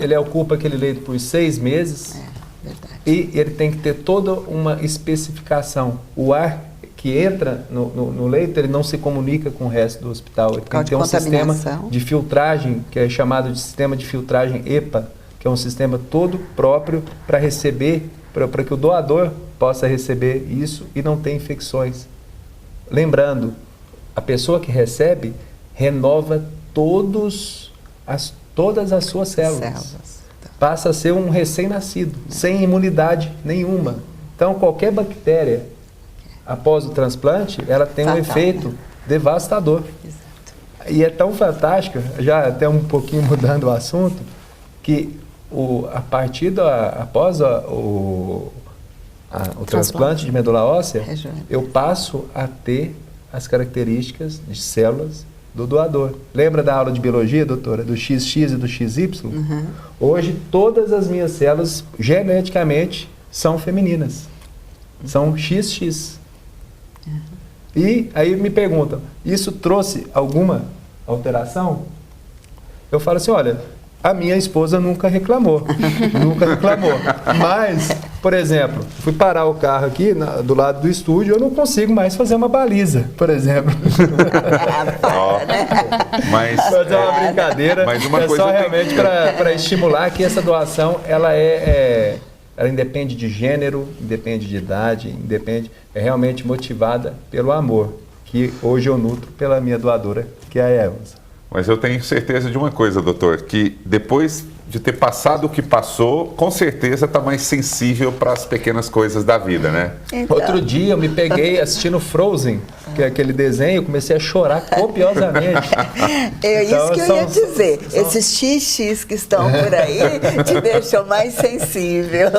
ele ocupa aquele leito por 6 meses Verdade. e ele tem que ter toda uma especificação. O ar que entra no leito, ele não se comunica com o resto do hospital. Ele tem que ter um sistema de filtragem, que é chamado de sistema de filtragem EPA, que é um sistema todo próprio para receber, para que o doador possa receber isso e não ter infecções. Lembrando, a pessoa que recebe renova todas as suas células. Passa a ser um recém-nascido, sem imunidade nenhuma. Então, qualquer bactéria, após o transplante, ela tem um efeito devastador. Exato. E é tão fantástico, já até um pouquinho mudando o assunto, que após o transplante de medula óssea, eu passo a ter as características de células do doador. Lembra da aula de biologia, doutora, do XX e do XY? Hoje, todas as minhas células, geneticamente, são femininas. São XX. E aí me perguntam, isso trouxe alguma alteração? Eu falo assim, olha, a minha esposa nunca reclamou. Nunca reclamou. Mas, por exemplo, fui parar o carro aqui do lado do estúdio, eu não consigo mais fazer uma baliza, por exemplo. Mas Fazer uma brincadeira, mas uma é coisa só tem- realmente para estimular que essa doação, ela ela independe de gênero, independe de idade, é realmente motivada pelo amor, que hoje eu nutro pela minha doadora, que é a Elza. Mas eu tenho certeza de uma coisa, doutor, que depois de ter passado o que passou, com certeza está mais sensível para as pequenas coisas da vida, né? Então, Outro dia eu me peguei assistindo Frozen, que é aquele desenho, eu comecei a chorar copiosamente. é Então, isso que eu ia dizer. Esses XX que estão por aí te deixam mais sensível.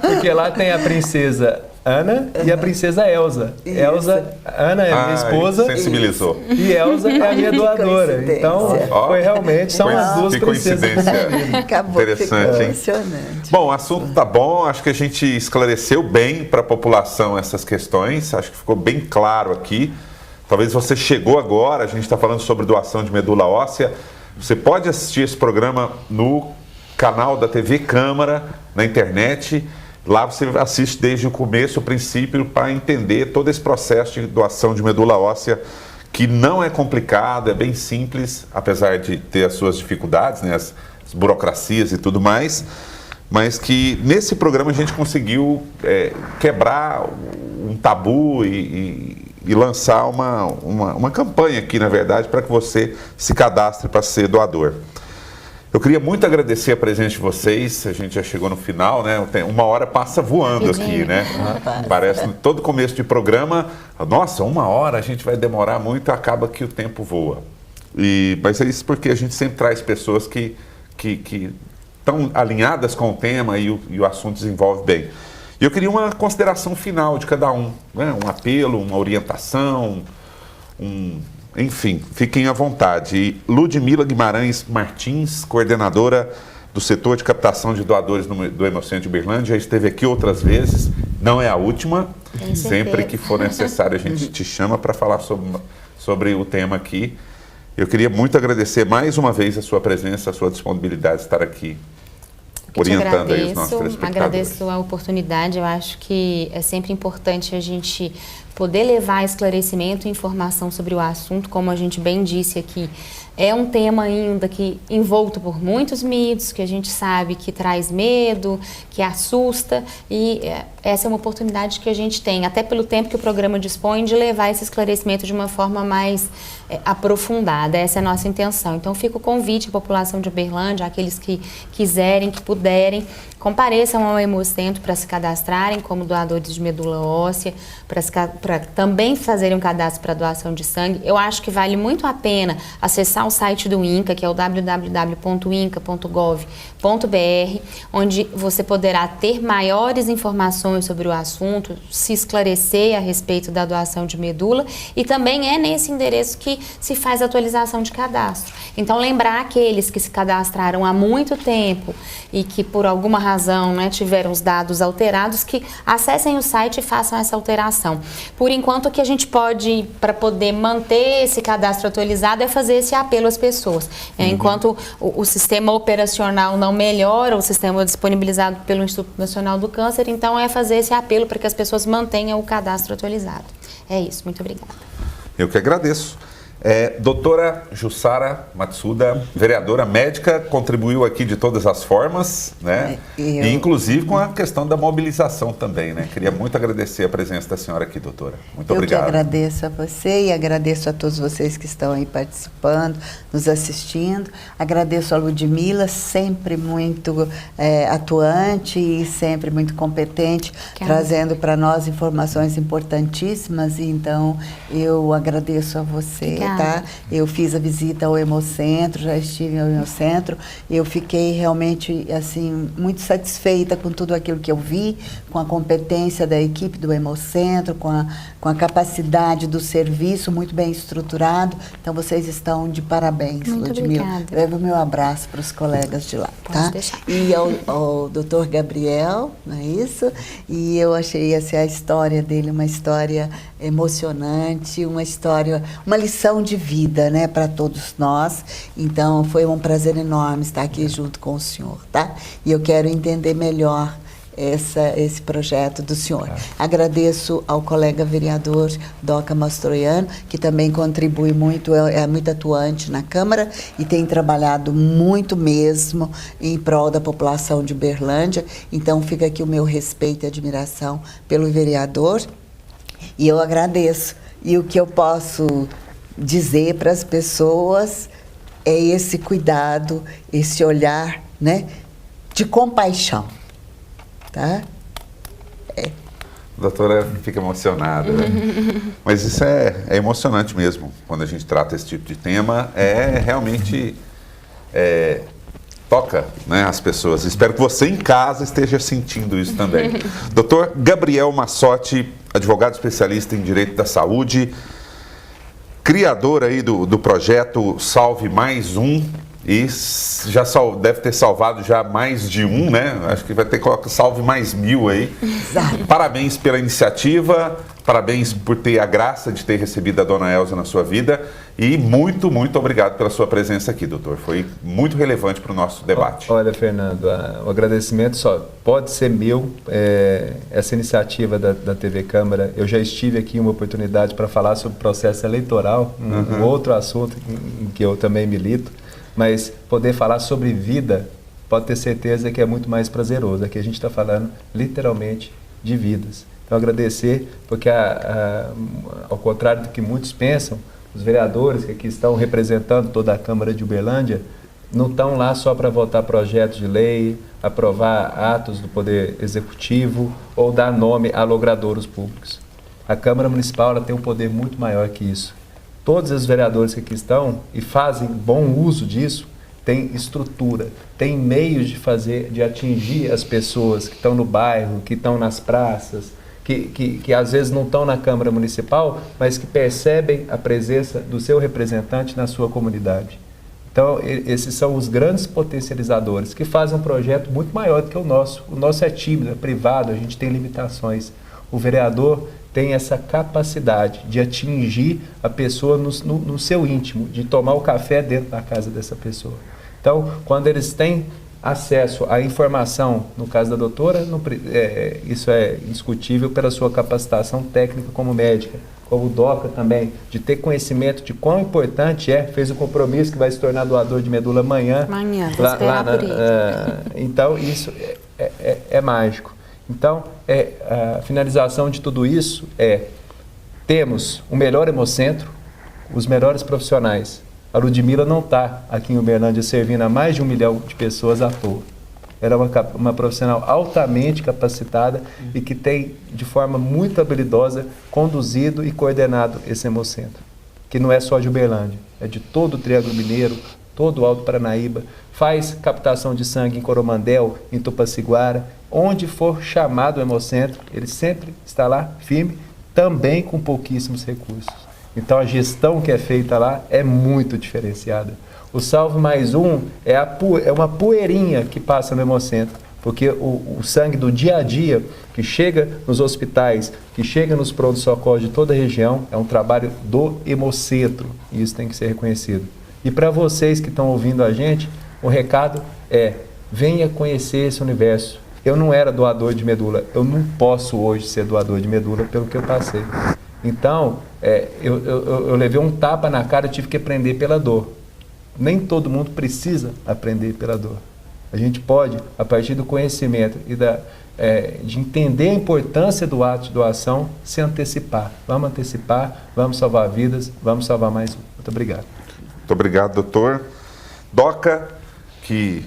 Porque lá tem a princesa Ana e a princesa Elza. Isso. Ana é minha esposa Sensibilizou. e Elza é a minha Que doadora. coincidência. Então, Ó, foi realmente, são as duas que princesas. coincidência Acabou ficando interessante, hein? emocionante. Bom, o assunto tá bom, acho que a gente esclareceu bem para a população essas questões, acho que ficou bem claro aqui. Talvez você chegou agora, a gente está falando sobre doação de medula óssea. Você pode assistir esse programa no canal da TV Câmara, na internet. Lá você assiste desde o começo, o princípio, para entender todo esse processo de doação de medula óssea, que não é complicado, é bem simples, apesar de ter as suas dificuldades, né, as burocracias e tudo mais, mas que nesse programa a gente conseguiu quebrar um tabu e lançar uma campanha aqui, na verdade, para que você se cadastre para ser doador. Eu queria muito agradecer a presença de vocês, a gente já chegou no final, né? Uma hora passa voando aqui, né? Parece todo começo de programa, nossa, 1 hora a gente vai demorar muito, acaba que o tempo voa. Mas é isso porque a gente sempre traz pessoas que tão alinhadas com o tema e o assunto desenvolve bem. E eu queria uma consideração final de cada um, né? Um apelo, uma orientação, enfim, fiquem à vontade. E Ludmila Guimarães Martins, coordenadora do setor de captação de doadores do Hemocentro de Uberlândia, já esteve aqui outras vezes, não é a última. Sempre que for necessário a gente te chama para falar sobre o tema aqui. Eu queria muito agradecer mais uma vez a sua presença, a sua disponibilidade de estar aqui orientando aí os nossos telespectadores. Agradeço a oportunidade. Eu acho que é sempre importante a gente poder levar esclarecimento e informação sobre o assunto, como a gente bem disse aqui. É um tema ainda que envolto por muitos mitos, que a gente sabe que traz medo, que assusta, e essa é uma oportunidade que a gente tem, até pelo tempo que o programa dispõe, de levar esse esclarecimento de uma forma mais aprofundada. Essa é a nossa intenção. Então fica o convite à população de Uberlândia, aqueles que quiserem, que puderem, compareçam ao Hemocentro para se cadastrarem como doadores de medula óssea, para também fazerem um cadastro para doação de sangue. Eu acho que vale muito a pena acessar o site do INCA, que é o www.inca.gov.br, onde você poderá ter maiores informações sobre o assunto, se esclarecer a respeito da doação de medula, e também é nesse endereço que se faz a atualização de cadastro. Então, lembrar aqueles que se cadastraram há muito tempo e que por alguma razão, né, tiveram os dados alterados, que acessem o site e façam essa alteração. Por enquanto, o que a gente pode, para poder manter esse cadastro atualizado, é fazer esse apelo às pessoas. Enquanto o sistema operacional não melhora, o sistema disponibilizado pelo Instituto Nacional do Câncer, então é fazer esse apelo para que as pessoas mantenham o cadastro atualizado. É isso, muito obrigada. Eu que agradeço. Doutora Jussara Matsuda, vereadora médica, contribuiu aqui de todas as formas, né? E inclusive com a questão da mobilização também, né? Queria muito agradecer a presença da senhora aqui, doutora. Muito obrigado. Eu que agradeço a você e agradeço a todos vocês que estão aí participando, nos assistindo. Agradeço a Ludmila, sempre muito atuante e sempre muito competente, trazendo para nós informações importantíssimas. Então, eu agradeço a você. Tá? Eu fiz a visita ao Hemocentro, já estive ao Hemocentro, eu fiquei realmente assim muito satisfeita com tudo aquilo que eu vi, com a competência da equipe do Hemocentro, com a capacidade do serviço muito bem estruturado. Então vocês estão de parabéns, muito Ludmila. Obrigada. Levo o meu abraço para os colegas de lá, tá? Deixar. E ao Dr. Gabriel, não é isso? E eu achei a história dele uma história emocionante, uma lição de vida, né, para todos nós. Então, foi um prazer enorme estar aqui junto com o senhor, tá? E eu quero entender melhor esse projeto do senhor. Agradeço ao colega vereador Doca Mastroianno, que também contribui muito, é muito atuante na Câmara e tem trabalhado muito mesmo em prol da população de Uberlândia. Então, fica aqui o meu respeito e admiração pelo vereador. E eu agradeço. E o que eu posso dizer para as pessoas é esse cuidado, esse olhar, né, de compaixão, tá? A doutora fica emocionada, né? Mas isso é emocionante mesmo, quando a gente trata esse tipo de tema, realmente toca, né, as pessoas. Espero que você em casa esteja sentindo isso também. Dr. Gabriel Massotti, advogado especialista em Direito da Saúde, criador aí do projeto Salve Mais Um, e já deve ter salvado já mais de um, né? Acho que vai ter que colocar Salve Mais 1000 aí. Exato. Parabéns pela iniciativa, parabéns por ter a graça de ter recebido a dona Elza na sua vida e muito, muito obrigado pela sua presença aqui, doutor. Foi muito relevante para o nosso debate. Olha, Fernando, o agradecimento só pode ser meu, essa iniciativa da TV Câmara. Eu já estive aqui em uma oportunidade para falar sobre o processo eleitoral, um outro assunto em que eu também milito, mas poder falar sobre vida, pode ter certeza que é muito mais prazeroso. Aqui a gente está falando literalmente de vidas. Então, agradecer, porque ao contrário do que muitos pensam, os vereadores que aqui estão representando toda a Câmara de Uberlândia não estão lá só para votar projetos de lei, aprovar atos do Poder Executivo ou dar nome a logradouros públicos. A Câmara Municipal ela tem um poder muito maior que isso. Todos os vereadores que aqui estão e fazem bom uso disso, tem estrutura, tem meios de atingir as pessoas que estão no bairro, que estão nas praças, que às vezes não estão na Câmara Municipal, mas que percebem a presença do seu representante na sua comunidade. Então, esses são os grandes potencializadores, que fazem um projeto muito maior do que o nosso. O nosso é tímido, é privado, a gente tem limitações. O vereador tem essa capacidade de atingir a pessoa no seu íntimo, de tomar o café dentro da casa dessa pessoa. Então, quando eles têm acesso à informação, no caso da doutora, isso é indiscutível pela sua capacitação técnica como médica, como o DOCA também, de ter conhecimento de quão importante fez o compromisso que vai se tornar doador de medula amanhã. Vou esperar por ele. Então, isso é mágico. Então, a finalização de tudo isso temos o melhor hemocentro, os melhores profissionais. A Ludmila não está aqui em Uberlândia servindo a mais de 1 milhão de pessoas à toa. Ela é uma profissional altamente capacitada e que tem, de forma muito habilidosa, conduzido e coordenado esse hemocentro, que não é só de Uberlândia, é de todo o Triângulo Mineiro, todo o Alto Paranaíba, faz captação de sangue em Coromandel, em Tupaciguara, onde for chamado o hemocentro, ele sempre está lá firme, também com pouquíssimos recursos. Então a gestão que é feita lá é muito diferenciada. O Salve Mais Um é uma poeirinha que passa no hemocentro, porque o sangue do dia a dia, que chega nos hospitais, que chega nos prontos-socorros de toda a região, é um trabalho do hemocentro, e isso tem que ser reconhecido. E para vocês que estão ouvindo a gente, o recado venha conhecer esse universo. Eu não era doador de medula, eu não posso hoje ser doador de medula pelo que eu passei. Então, eu levei um tapa na cara e tive que aprender pela dor. Nem todo mundo precisa aprender pela dor. A gente pode, a partir do conhecimento e de entender a importância do ato de doação, se antecipar. Vamos antecipar, vamos salvar vidas, vamos salvar mais um. Muito obrigado. Muito obrigado, doutor. DOCA, que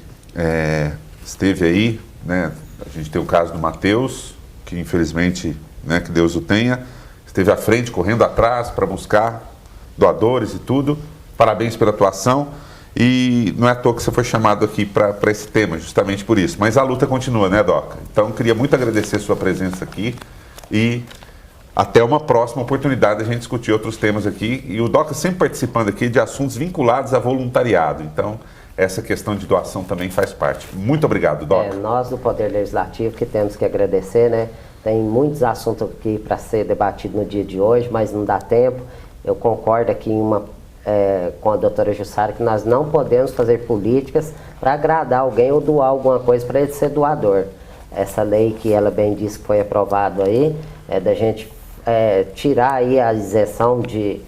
esteve aí, né? A gente tem o caso do Matheus, que infelizmente, né, que Deus o tenha, esteve à frente, correndo atrás para buscar doadores e tudo. Parabéns pela atuação. E não é à toa que você foi chamado aqui para esse tema, justamente por isso. Mas a luta continua, né, Doca? Então, queria muito agradecer a sua presença aqui e até uma próxima oportunidade de a gente discutir outros temas aqui. E o Doca sempre participando aqui de assuntos vinculados a voluntariado. Então, essa questão de doação também faz parte. Muito obrigado, Doca. Nós do Poder Legislativo que temos que agradecer, né? Tem muitos assuntos aqui para ser debatido no dia de hoje, mas não dá tempo. Eu concordo aqui com a doutora Jussara que nós não podemos fazer políticas para agradar alguém ou doar alguma coisa para ele ser doador. Essa lei que ela bem disse que foi aprovada aí, da gente tirar aí a isenção de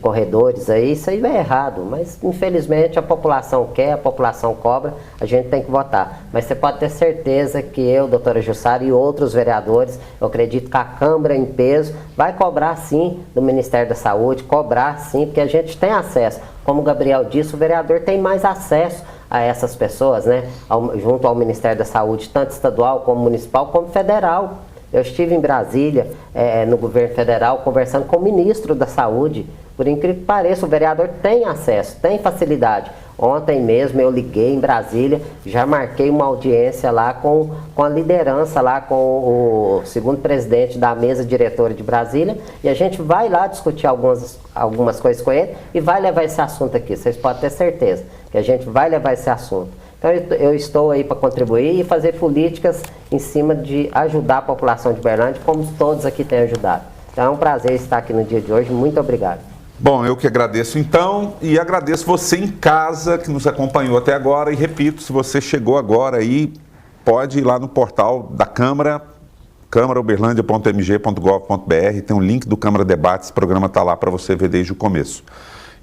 corredores aí, isso aí é errado, mas infelizmente a população quer, a população cobra, a gente tem que votar. Mas você pode ter certeza que eu, doutora Jussara e outros vereadores, eu acredito que a Câmara em peso vai cobrar sim do Ministério da Saúde, cobrar sim, porque a gente tem acesso. Como o Gabriel disse, o vereador tem mais acesso a essas pessoas, né? Junto ao Ministério da Saúde, tanto estadual como municipal, como federal. Eu estive em Brasília, no governo federal, conversando com o ministro da Saúde. Por incrível que pareça, o vereador tem acesso, tem facilidade. Ontem mesmo eu liguei em Brasília, já marquei uma audiência lá com a liderança, lá com o segundo presidente da mesa diretora de Brasília, e a gente vai lá discutir algumas coisas com ele e vai levar esse assunto aqui. Vocês podem ter certeza que a gente vai levar esse assunto. Então eu estou aí para contribuir e fazer políticas em cima de ajudar a população de Uberlândia, como todos aqui têm ajudado. Então é um prazer estar aqui no dia de hoje. Muito obrigado. Bom, eu que agradeço então e agradeço você em casa que nos acompanhou até agora e repito, se você chegou agora aí, pode ir lá no portal da Câmara, câmarauberlandia.mg.gov.br, tem um link do Câmara Debates, esse programa está lá para você ver desde o começo.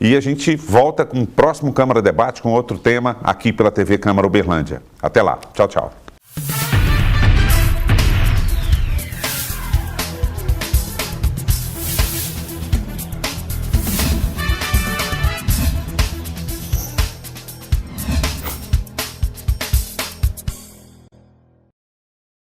E a gente volta com o próximo Câmara Debate com outro tema aqui pela TV Câmara Uberlândia. Até lá, tchau, tchau.